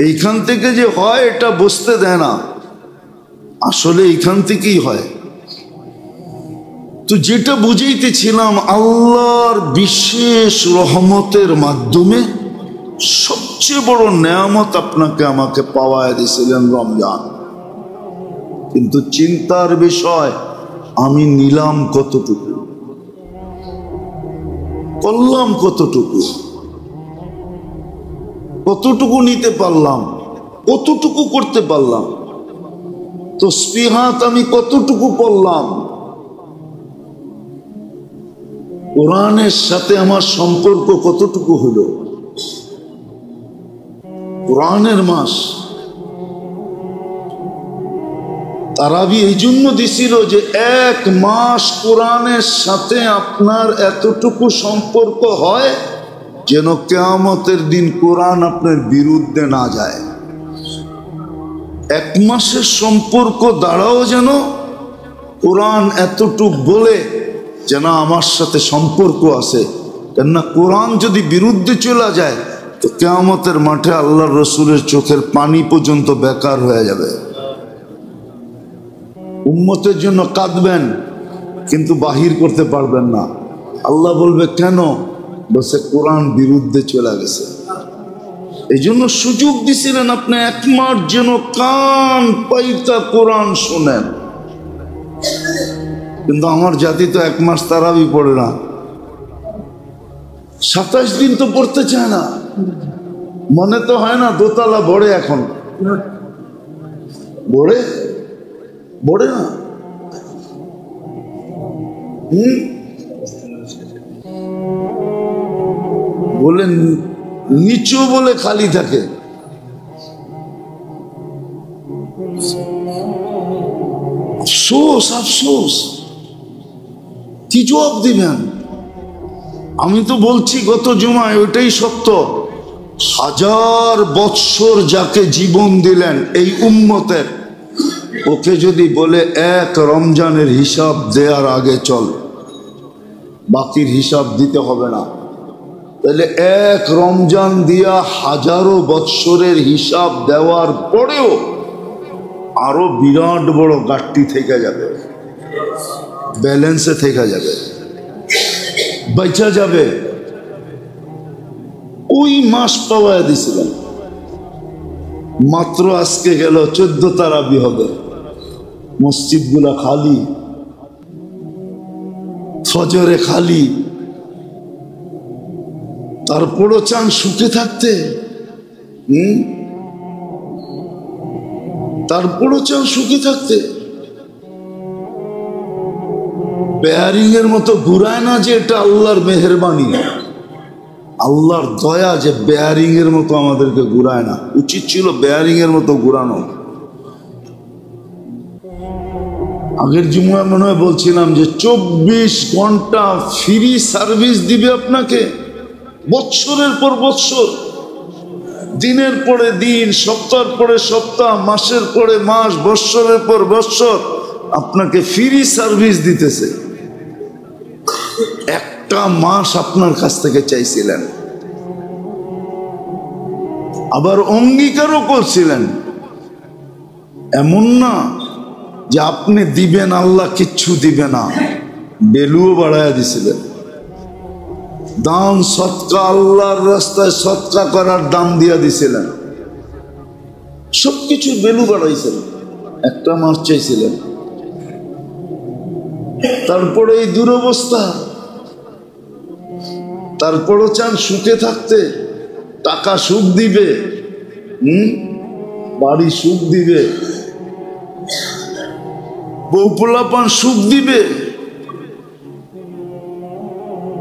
এইখান থেকে যে হয় এটা বুঝতে দেয় না, আসলে এইখান থেকেই হয়। তো যেটা বুঝাইতেছিলাম, আল্লাহর বিশেষ রহমতের মাধ্যমে সবচেয়ে বড় নেয়ামত আপনাকে আমাকে পাওয়ায় দিয়েছিলেন রমজান। কিন্তু চিন্তার বিষয়, আমি নিলাম কতটুকু, করলাম কতটুকু, কতটুকু নিতে পারলাম, কতটুকু করতে পারলাম, তাসবিহাত আমি কতটুকু পড়লাম, কোরআনের সাথে আমার সম্পর্ক কতটুকু হলো। কোরআনের মাস, তারাবি এই জন্য দিছিল যে 1 মাস কোরআনের সাথে আপনার এতটুকু সম্পর্ক হয় যেন কিয়ামতের দিন কোরআন আপনার বিরুদ্ধে না যায়। 1 মাসের সম্পর্ক দ্বারাও যেন কোরআন এতটুক বলে যেন আমার সাথে সম্পর্ক আছে। কেননা কোরআন যদি বিরুদ্ধে চলে যায় তো কিয়ামতের মাঠে আল্লাহর রসুলের চোখের পানি পর্যন্ত বেকার হয়ে যাবে। উম্মতের জন্য কাঁদবেন কিন্তু বাহির করতে পারবেন না। আল্লাহ বলবে কেন? বলছে কোরআন বিরুদ্ধে চলে গেছে। এই জন্য সুযোগ দিছিলেন আপনি 1 মাস যেন কান পাইতা কোরআন শোনেন। কিন্তু আমার জাতি তো 1 মাস তারাবি পড়ে না, 27 দিন তো পড়তে চায় না। মনে তো হয় না দোতলা বড়ে, এখন বড়ে বড়ে না। বলে নিচু বলে খালি থাকে। আফসোস আফসোস, কি জবাব দিবেন? আমি তো বলছি গত জুমায়, ওইটাই সত্য। 1000 বৎসর যাকে জীবন দিলেন এই উম্মতের, ওকে যদি বলে 1 রমজানের হিসাব দেওয়ার আগে চল, বাকির হিসাব দিতে হবে না। তাহলে এক রমজান দিয়া হাজারো বৎসরের হিসাব দেওয়ার পরেও আরো বিরাট বড় ঘাটতি থেকে যাবে, ব্যালেন্সে থেকে যাবে, বেঁচে যাবে। ওই মাস পাওয়া দিছিলেন, মাত্র আজকে গেল 14 তারাবি হবে, মসজিদ গুলা খালি, ফজরে খালি, তারপরও চান সুখে থাকতে। তারপরও চান সুখে থাকতে। বেয়ারিং এর মতো ঘুরায় না যে এটা আল্লাহর মেহেরবানি, আল্লাহর দয়া যে বেয়ারিং এর মতো আমাদেরকে ঘুরায় না। উচিত ছিল বেয়ারিং এর মতো ঘুরানো। আগের জুমায় মনে হয় বলছিলাম যে 24 ঘন্টা ফ্রি সার্ভিস দিবে আপনাকে, বৎসরের পর বৎসর, দিনের পরে দিন, সপ্তাহের পরে সপ্তাহ, মাসের পরে মাস, বৎসরের পর বৎসর আপনাকে ফ্রি সার্ভিস দিতেছে। একটা মাস আপনার কাছ থেকে চাইছিলেন, আবার অঙ্গীকারও করছিলেন। এমন না যে আপনি দিবেন আল্লাহ কিচ্ছু দিবে না, বেলুও বাড়াইয়া দিছিলেন। দান সৎকা, আল্লাহর রাস্তায় সৎকা করার দাম দিয়া দিছিলেন, সবকিছু বেলু বাড়াইছিলেন, একটা মাস চাইছিলেন। তারপরে এই দুরবস্থা, তারপরও চান সুখে থাকতে। টাকা সুখ দিবে, বাড়ি সুখ দিবে, বউ পোলাপান সুখ দিবে,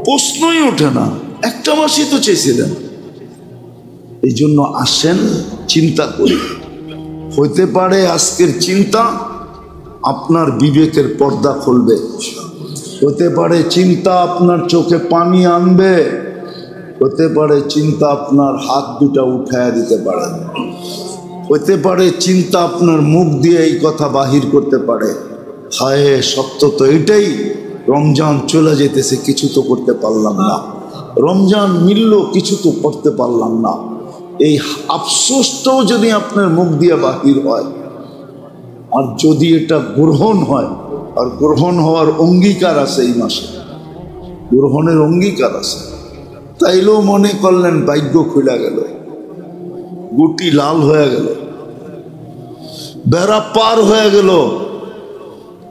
প্রশ্নই ওঠে না। একটা মাসই তো চেয়েছিলেন। এই জন্য আসেন চিন্তা করি। হইতে পারে আজকের চিন্তা আপনার বিবেকের পর্দা খুলবে, হতে পারে চিন্তা আপনার চোখে পানি আনবে, হতে পারে চিন্তা আপনার হাত দুটা উঠায়া দিতে পারে, হতে পারে চিন্তা আপনার মুখ দিয়ে এই কথা বাহির করতে পারে, হায় সত্য তো এটাই, রমজান চলে যেতেছে, কিছু তো করতে পারলাম না, রমজান মিলল, কিছু তো করতে পারলাম না। এই আফসোসটাও যদি আপনার মুখ দিয়ে বাহির হয়, আর যদি এটা গ্রহণ হয়, আর গ্রহণ হওয়ার অঙ্গীকার আছে, এই মাসে গ্রহণের অঙ্গীকার আছে, তাইলেও মনে করলেন ভাগ্য খুলে গেল, গুটি লাল হয়ে গেল, বেড়া পার হয়ে গেল,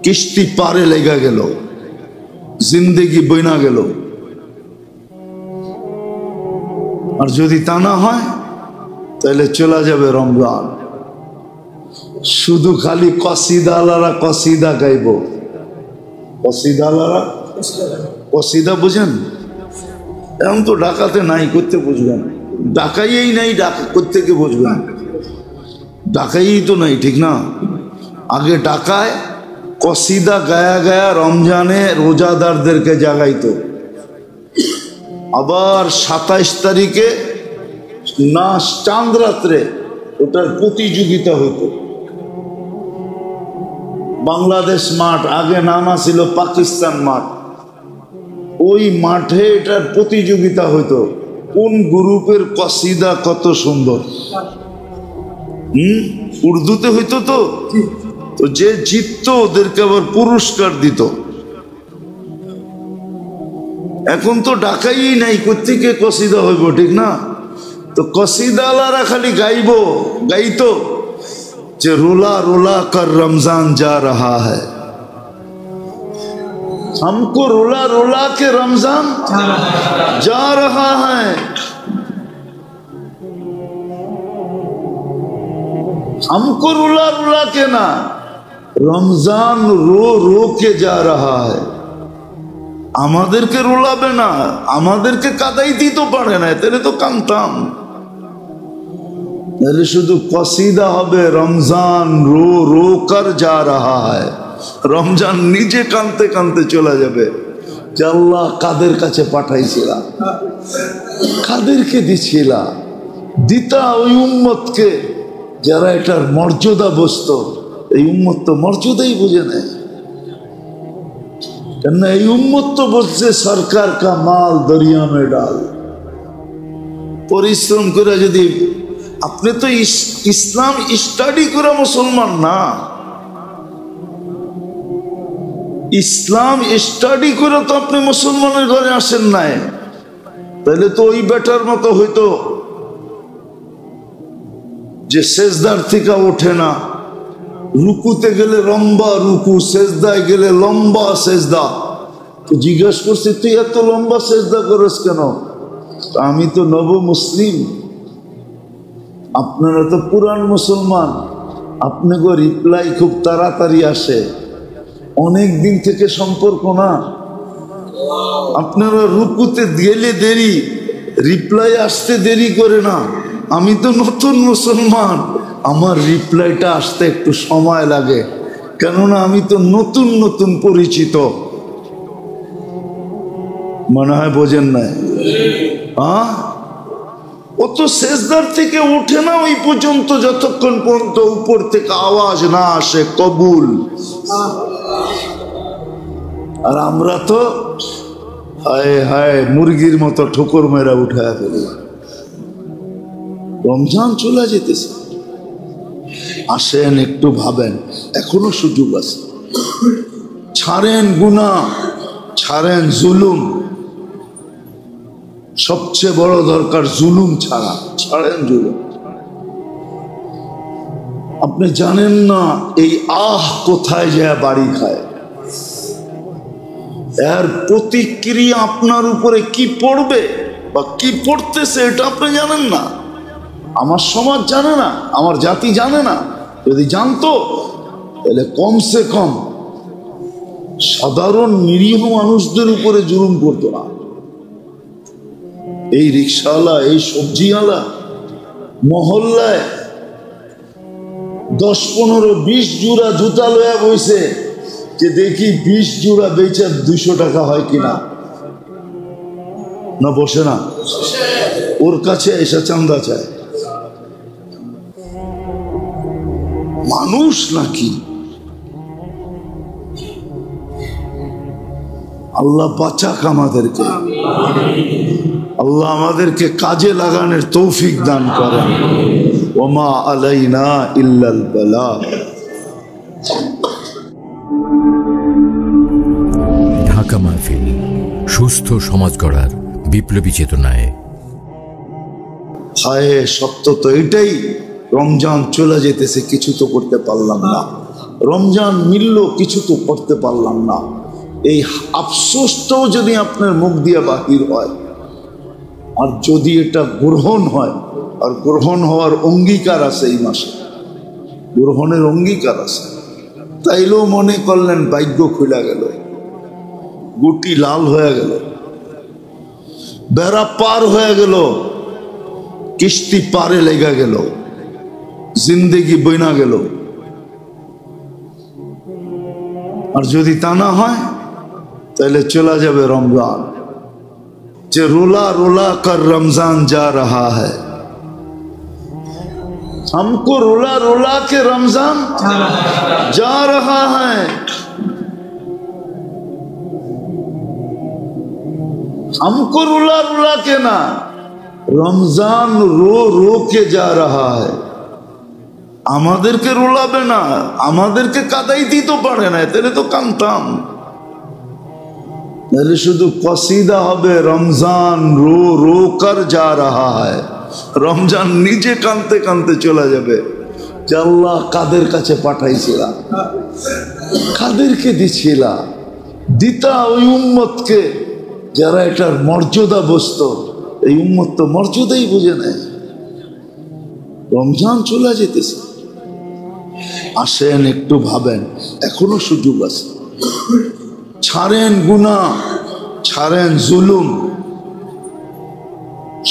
কিস্তি পারে লেগে গেল, জিন্দেগি বইনা গেল। আর যদি তা না হয় তাহলে চলে যাবে রমজান, শুধু খালি কসিদালারা কসিদা গাইব। কসিদালারা কসিদা বুঝেন? এখন তো ডাকাতে নাই, করতে বুঝবেন, ডাকাইয়েই নাই, ডাকা করতে কে বুঝবেন, ডাকাই তো নাই, ঠিক না? আগে ডাকায় কসিদা গায়া গায়া রমজানে রোজাদারদেরকে জাগাইতো, আবার 27 তারিখে নাচ চাঁদ রাত্রে ওটার প্রতিযোগিতা হইতো। বাংলাদেশ মাঠ, আগে নামা ছিল পাকিস্তান মাঠ, ওই মাঠে এটার প্রতিযোগিতা হইতো, কোন গ্রুপের কসিদা কত সুন্দর। উর্দুতে হইতো তো, তো যে জিতত ওদেরকে আবার পুরস্কার দিত। এখন তো ডাকাই নাই, কোত্থেকে কসিদা হইব, ঠিক না? তো কসিদালারা খালি গাইতো যে রোলা রোলা কর রমজান যা রহা হ্যায়, हमको रुला रुला के रमजान जा रहा है, हमको रुला रुला के ना, रमजान रो रो के जा रहा है। আমাদেরকে রোলাবে না, আমাদেরকে কাদাইতেই তো পারে না, তাহলে তো কানতাম। তাহলে শুধু কসিদা হবে, রমজান রো রো কর যা রাহা হ্যায়, রমজান নিজে কানতে কানতে চলে যাবে যে আল্লাহ কাদের কাছে পাঠাইছিলা, কাদেরকে দিছিলা, দিতা ওই উম্মতকে যারা এটার মর্যাদা বুঝতো। এই উম্মত তো মর্যাদাই বুঝে নেয়। কেন এই উম্মত তো বলছে সরকার কা মাল দরিয়া মে ডাল। পরিশ্রম করে যদি আপনি তো ইসলাম স্টাডি করে মুসলমান না, ইসলাম স্টাডি করে তো আপনি মুসলমানের ঘরে আসেন নাই। তাহলে তো ওই বেটার মতো হইতো যে সেজদার থেকে ওঠে না, রুকুতে গেলে লম্বা রুকু, সেজদায় গেলে লম্বা সেজদা। তো জিজ্ঞেস করছি তুই এত লম্বা সেজদা করিস কেন? আমি তো নব মুসলিম, আপনারা তো পুরান মুসলমান, আপনাকে রিপ্লাই খুব তাড়াতাড়ি আসে, অনেক দিন থেকে সম্পর্ক না। আপনারা রুকুতে গেলে দেরি, রিপ্লাই আসতে দেরি করে না। আমি তো নতুন মুসলমান, আমার রিপ্লাইটা আসতে একটু সময় লাগে, কেননা আমি তো নতুন নতুন পরিচিত। মনে হয় বোঝেন নাই? ও তো সেজদার থেকে ওঠে না ওই পর্যন্ত, যতক্ষণ পর্যন্ত উপর থেকে আওয়াজ না আসে কবুল। আর আমরা তো হায় হায় মুরগির মতো ঠোকর মেরা উঠায় ফেলি। রমজান চলে যেতেছে, আসেন একটু ভাবেন, এখনো সুযোগ আছে। ছাড়েন গুনাহ, ছাড়েন জুলুম। সবচেয়ে বড় দরকার জুলুম ছাড়া, ছাড়েন জুলুম। আপনি জানেন না এই কোথায় যায় বাড়ি খায়, এর প্রতিক্রিয়া আপনার উপরে কি পড়বে বা কি পড়তেছে এটা আপনি জানেন না। আমার সমাজ জানে না, আমার জাতি জানে না। যদি জানতো তাহলে কমসে কম সাধারণ নিরীহ মানুষদের উপরে জুলুম করতো না। এই রিক্সাওয়ালা, এই সবজিওয়ালা মহল্লায় 10-15-20 জোড়া জুতা লয়া বইছে, যে দেখি 20 জোড়া বেচে 200 টাকা হয় কিনা। না বসে না, ওর কাছে এসে চান্দা চায়। মানুষ নাকি? আল্লাহ বাঁচাক আমাদেরকে, আল্লাহ আমাদেরকে কাজে লাগানোর তৌফিক দান করেন। ওমা আলাইনা ইল্লাল বালাগ। ঢাকা মাহফিল, সুস্থ সমাজ গড়ার বিপ্লবী চেতনায়। হায়, সত্য তো এটাই, রমজান চলে যেতেছে, কিছু তো করতে পারলাম না। রমজান মিলল, কিছু তো করতে পারলাম না। এই আফসোসটাও যদি আপনার মুখ দিয়ে বাহির হয়, আর যদি এটা গ্রহণ হয়, আর গ্রহণ হওয়ার অঙ্গীকার আছে, এই মাসে গ্রহণের অঙ্গীকার আছে, তাইলেও মনে করলেন ভাগ্য খুলে গেল, গুটি লাল হয়ে গেল, বেড়া পার হয়ে গেল, কিস্তি পারে লেগে গেল, জিন্দেগি বইনা গেল। আর যদি তা না হয় তাহলে চলা যাবে রমজান। যে रोला रोला कर रमजान जा रहा है, हमको रोला रोला के रमजान जा रहा है। हमको रोला रोला के ना, रमजान रो रो के जा रहा है। আমাদেরকে রোলাবে না, আমাদেরকে কাদাইতেই তো পারে না, তাহলে তো কানতাম। তাহলে শুধু কসিদা হবে, রমজান রো রো কর যা রাহা হ্যায়। রমজান নিজে কানতে কানতে চলে যাবে যে আল্লাহ কাদের কাছে পাঠাইছিলাম, কাদেরকে দিছিলা, দিতা ওই উম্মতকে যারা এটার মর্যাদা বুঝতো। এই উম্মত তো মর্যাদাই বুঝে নেয়। রমজান চলে যেতেছে, আসেন একটু ভাবেন, এখনো সুযোগ আছে। ছাড়েন গুনাহ, ছাড়েন জুলুম।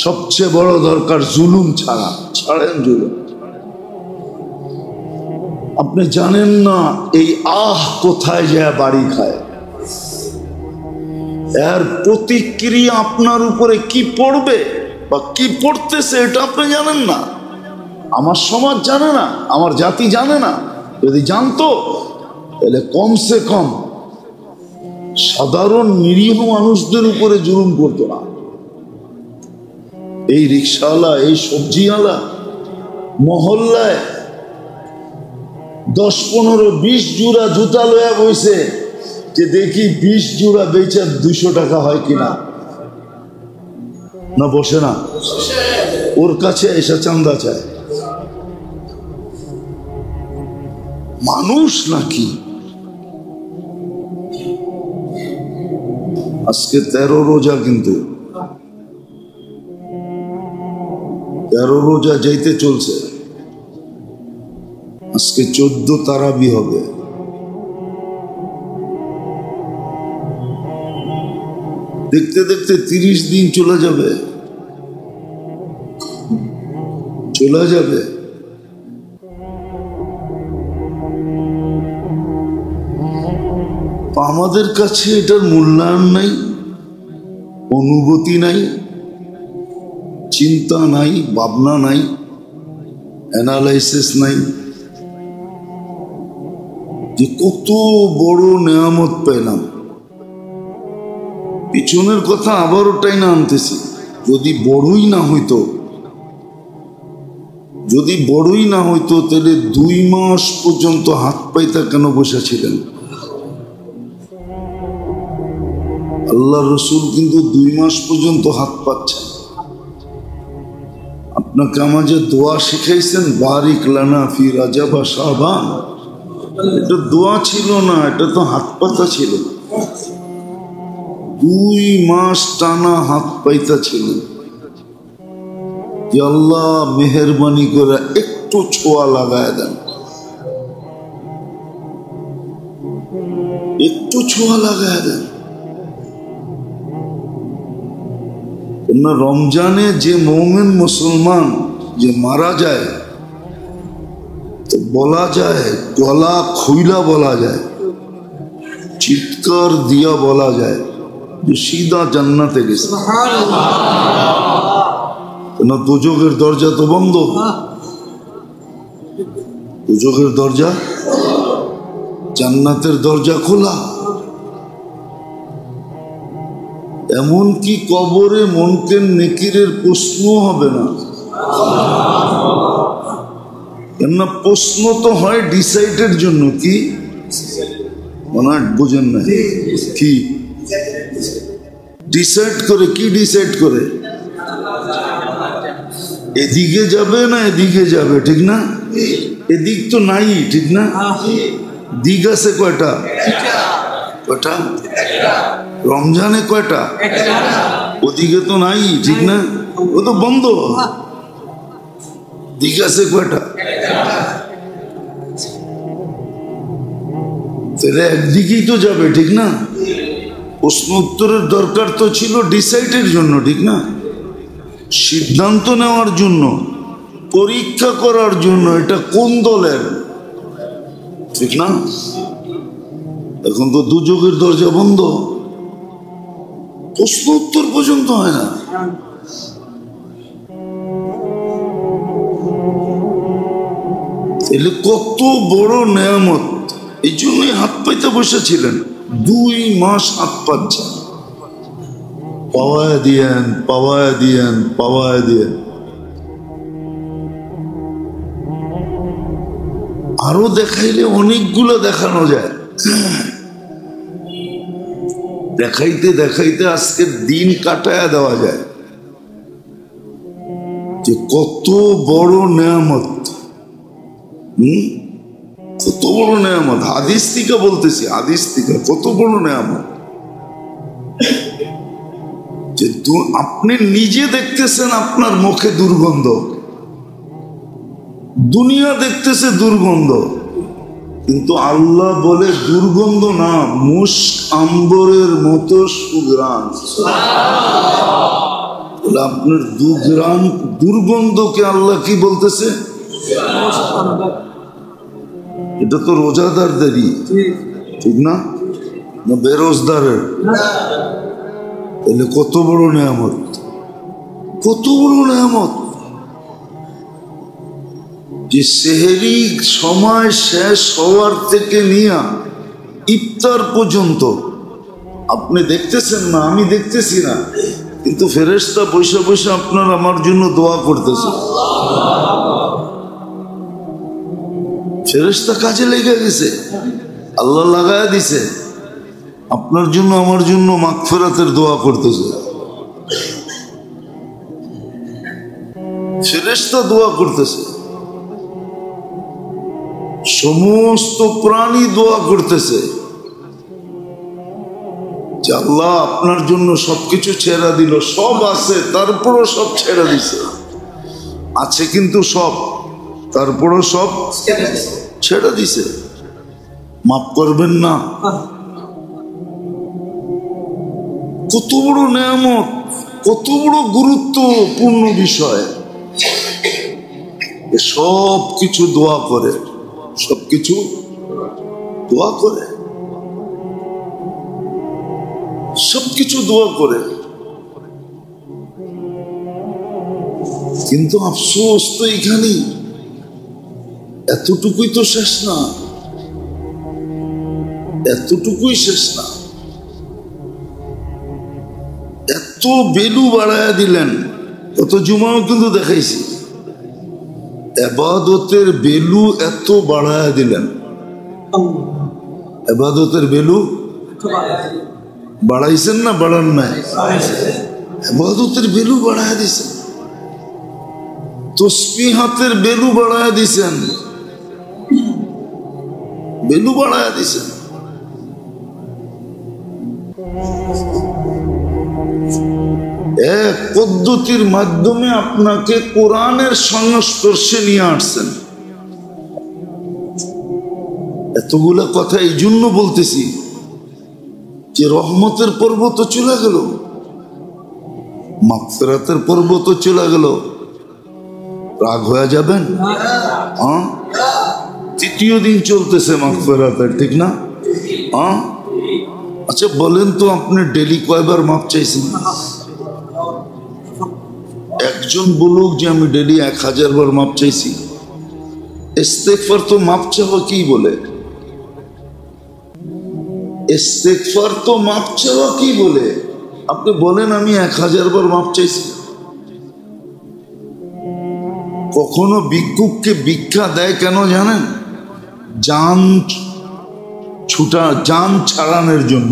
সবচেয়ে বড় দরকার জুলুম ছাড়া, ছাড়েন জুলুম। আপনি জানেন না এই কোথায় যায় বাড়ি খায়, এর প্রতিক্রিয়া আপনার উপরে কি পড়বে বা কি পড়তেছে এটা আপনি জানেন না। আমার সমাজ জানে না, আমার জাতি জানে না। যদি জানতো তাহলে কমসে কম সাধারণ নিরীহ মানুষদের উপরে জুলুম করতো না। এই রিক্সাওয়ালা, এই সবজিওয়ালা মহল্লায় 10, 15, 20 জোড়া জুতা লয়া বইছে যে দেখি 20 জোড়া বেচে 200 টাকা হয় কিনা। না বসে না? ওর কাছে এসে চান্দা চায়। মানুষ নাকি? আজকে 13 রোজা, কিন্তু 13 রোজা যাইতে চলছে। আজকে 14 তারাবি হবে। দেখতে দেখতে 30 দিন চলে যাবে। আমাদের কাছে এটার মূল্যায়ন নাই, অনুভূতি নাই, চিন্তা নাই, ভাবনা নাই, অ্যানালাইসিস নাই যে কত বড় নেয়ামত পেলাম। পিছনের কথা আবারও টাইনা আনতেছি। যদি বড়ই না হইতো তাহলে 2 মাস পর্যন্ত হাত পাইতা কেন বসেছিলেন? আল্লাহ রসুল কিন্তু 2 মাস পর্যন্ত হাত পাচ্ছেন। আপনাকে আমাকে দোয়া শিখাইছেন, বারিক লানা ফি রাজাব ওয়া শাবান। এটা দোয়া ছিল না, এটা তো হাত পাতা ছিল। 2 মাস টানা হাত পাইতা ছিল। আল্লাহ মেহেরবানি করে একটু ছোঁয়া লাগায় দেন, একটু ছোঁয়া লাগায় দেন। না, রমজানে যে মুমিন মুসলমান যে মারা যায় তো বলা যায়, গলা খুইলা বলা যায়, চিৎকার দিয়া বলা যায় যে সিধা জান্নাতে গেছে। না, দুজকের দরজা তো বন্ধ, দুজকের দরজা, জান্নাতের দরজা খোলা। এমনকি কবরে মুনকির নেকিরের প্রশ্ন হবে না। কেননা প্রশ্ন তো হয় ডিসাইডের জন্য। কি মনে বুঝেন না? কি ডিসাইড করে? কি ডিসাইড করে? এদিকে যাবে না এদিকে যাবে, ঠিক না? এদিক তো নাই, ঠিক না? দিক আছে কয়টা? কয়টা? রমজানে কয়টা? ওদিকে তো নাই, ঠিক না? ও তো বন্ধ। দিক আছে কয়টা? তাহলে একদিকেই তো যাবে, ঠিক না? প্রশ্ন উত্তরের দরকার তো ছিল ডিসাইডের জন্য, ঠিক না? সিদ্ধান্ত নেওয়ার জন্য, পরীক্ষা করার জন্য এটা কোন দলের, ঠিক না? এখন তো দুজকের দরজা বন্ধ, প্রশ্ন উত্তর পর্যন্ত হয় না। এলে কত বড় নেয়ামত। এই জন্যই হাত পাইতে বসেছিলেন। 2 মাস হাত পাচ্ছেন। পাওয়ায় দিয়েন, পাওয়ায় দিয়েন, পাওয়ায় দিয়েন। আরো দেখাইলে অনেকগুলো দেখানো যায়। দেখাইতে দেখাইতে আজকের দিন কাটায়া দেওয়া যায় যে কত বড় নেয়ামত। কত বড় নেয়ামত। হাদিস থেকে বলতেছি, হাদিস থেকে কত বড় নেয়ামত যে আপনি নিজে দেখতেছেন আপনার মুখে দুর্গন্ধ, দুনিয়া দেখতেছে দুর্গন্ধ, কিন্তু আল্লাহ বলে দুর্গন্ধ না, মুস্ক আম্বরের মতো সুঘ্রাণ। আপনার দুর্গন্ধকে আল্লাহ কি বলতেছে? এটা তো রোজাদারদেরই, ঠিক না? না বেরোজদারের? তাহলে কত বড় নেয়ামত, কত বড় নেয়ামত যে সেহরি সময় শেষ হওয়ার থেকে নিয়ে ইফতার পর্যন্ত আপনি দেখতেছেন না, আমি দেখতেছি না, কিন্তু ফেরেশতা বসে বসে আপনার আমার জন্য দোয়া করতেছে। ফেরেশতা কাজে লেগে গেছে, আল্লাহ লাগায়া দিছে, আপনার জন্য আমার জন্য মাগফিরাতের দোয়া করতেছে। ফেরেশতা দোয়া করতেছে, সমস্ত প্রাণী দোয়া করতেছে যে আল্লাহ আপনার জন্য সবকিছু ছেড়ে দিল। সব আছে, তারপরও সব ছেড়ে দিছে, আছে কিন্তু সব, তারপরও সব ছেড়ে দিছে। মাফ করবেন না? কত বড় নেয়ামত, কত বড় গুরুত্বপূর্ণ বিষয়। সব কিছু দোয়া করে, সবকিছু দোয়া করে, সবকিছু দোয়া করে। কিন্তু আফসোস তো এখানেই, এতটুকুই তো শেষ না, এতটুকুই শেষ না, এত বেলু বাড়ায়া দিলেন। কত জুমাও কিন্তু দেখাইছি, ইবাদতের বেলু এত বাড়ায়া দিলেন। ইবাদতের বেলু বাড়াইছেন না বাড়ান নাই? ইবাদতের বেলু বাড়ায়া দিছেন, তসবিহাতের বেলু বাড়ায়া দিছেন, বেলু বাড়ায়া দিছেন। এক পদ্ধতির মাধ্যমে আপনাকে কোরআনের সংস্পর্শে নিয়ে আসছেন। এতগুলা কথা এই জন্য বলতেছি যে রহমতের পর্ব তো চলে গেল, মাগফিরাতের পর্ব তো চলে গেল, রাগ হয়ে যাবেন? হ্যাঁ, তৃতীয় দিন চলতেছে মাগফিরাতের, ঠিক না? হ্যাঁ, আচ্ছা বলেন তো আপনি ডেলি কয়বার মাপ চাইছেন? একজন বলুক যে আমি ডেলি 1000 বার মাপ চাইছি। ইস্তেগফার তো মাপ চাওয়া কি বলে? ইস্তেগফার তো মাপ চাওয়া কি বলে? আপনি বলেন আমি 1000 বার মাপ চাইছি। কখনো ভিক্ষুককে ভিক্ষা দেয় কেন জানেন? জান ছাড়ানোর জন্য।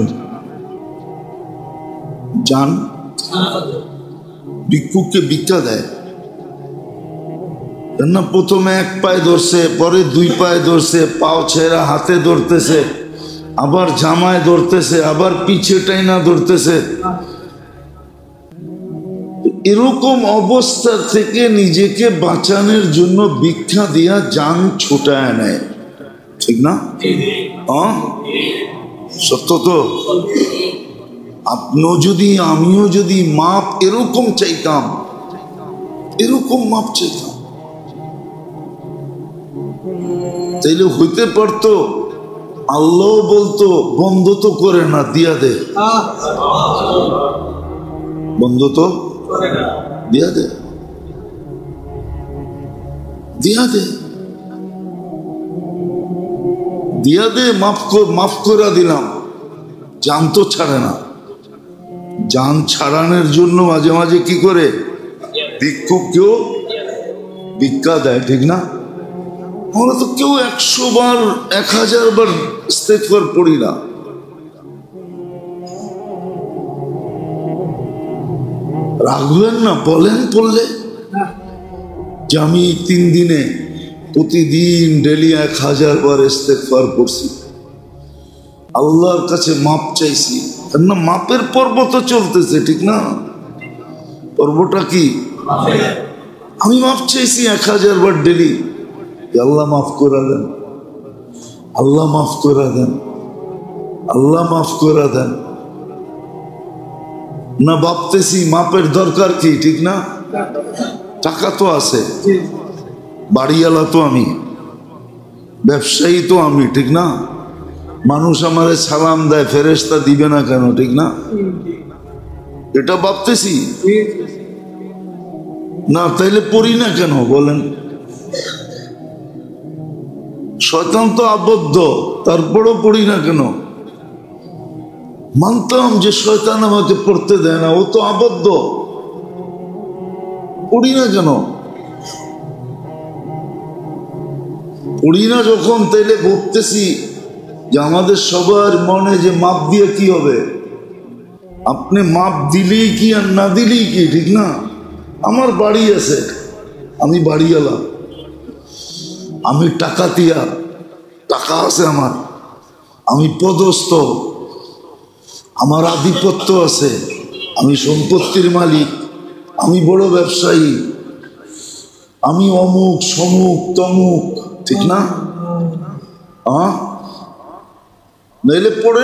জান ভিক্ষুককে ভিক্ষা দেয় না, প্রথমে এক পায়ে ধরছে, পরে 2 পায়ে ধরছে, পাও ছেড়া হাতে ধরতেছে, আবার জামায় ধরতেছে, আবার পিছে টাইনা ধরতেছে। এরকম অবস্থা থেকে নিজেকে বাঁচানোর জন্য ভিক্ষা দিয়া জান ছুটায় নেয়, ঠিক না? সত্য তো? আপনিও যদি আমিও যদি মাপ এরকম চাইতাম, এরকম মাপ চাইতাম, তাইলে হইতে পারতো আল্লাহ বলতো বন্ধ তো করে না, দিয়া দে, বন্ধ তো দিয়া দে, দিয়া দে, দিয়া দে, মাফ করে দিলাম। জান তো ছাড়ে না, জান ছাড়ানোর জন্য মাঝে মাঝে কি করে? ভিক্ষুককেও ভিক্ষা দেয়, ঠিক না? আমরা তো কেউ 100 বার 1000 বার ইস্তেগফার পড়ি না। রাখবেন না, বলেন পড়লে যে আমি 3 দিনে প্রতিদিন ডেলি 1000 বার ইস্তেগফার পড়ছি, আল্লাহর কাছে মাপ চাইছি। না, মাপের পর্ব তো চলতেছে, ঠিক না? পর্বটা কি? আমি মাপ চাইছি 1000 বার ডেলি, আল্লাহ মাফ করে দেন, আল্লাহ মাফ করে দেন, আল্লাহ মাফ করে দেন। না ভাবতেছি মাপের দরকার কি, ঠিক না? টাকা তো আছে, বাড়িওয়ালা তো আমি, ব্যবসায়ী তো আমি, ঠিক না? মানুষ আমারে সালাম দেয়, ফেরেশতা দিবে না কেন, ঠিক না? এটা ভাবতেছি না, তাইলে পড়ি না কেন বলেন? শয়তান তো আবদ্ধ, তারপরও পড়ি না কেন? মানতাম যে শয়তান আমাকে পড়তে দেয় না, ও তো আবদ্ধ, পড়ি না কেন? পড়ি না যখন, তাইলে ভাবতেছি যে আমাদের সবার মনে যে মাপ দিয়ে কি হবে? আপনি মাপ দিলেই কি আর না দিলেই কি, ঠিক না? আমার বাড়ি আছে, আমি বাড়িওয়ালা, আমি টাকাতিয়া, টাকা আছে আমার, আমি পদস্থ, আমার আধিপত্য আছে, আমি সম্পত্তির মালিক, আমি বড় ব্যবসায়ী, আমি অমুক সমুক তমুক, ঠিক না? নইলে পড়ে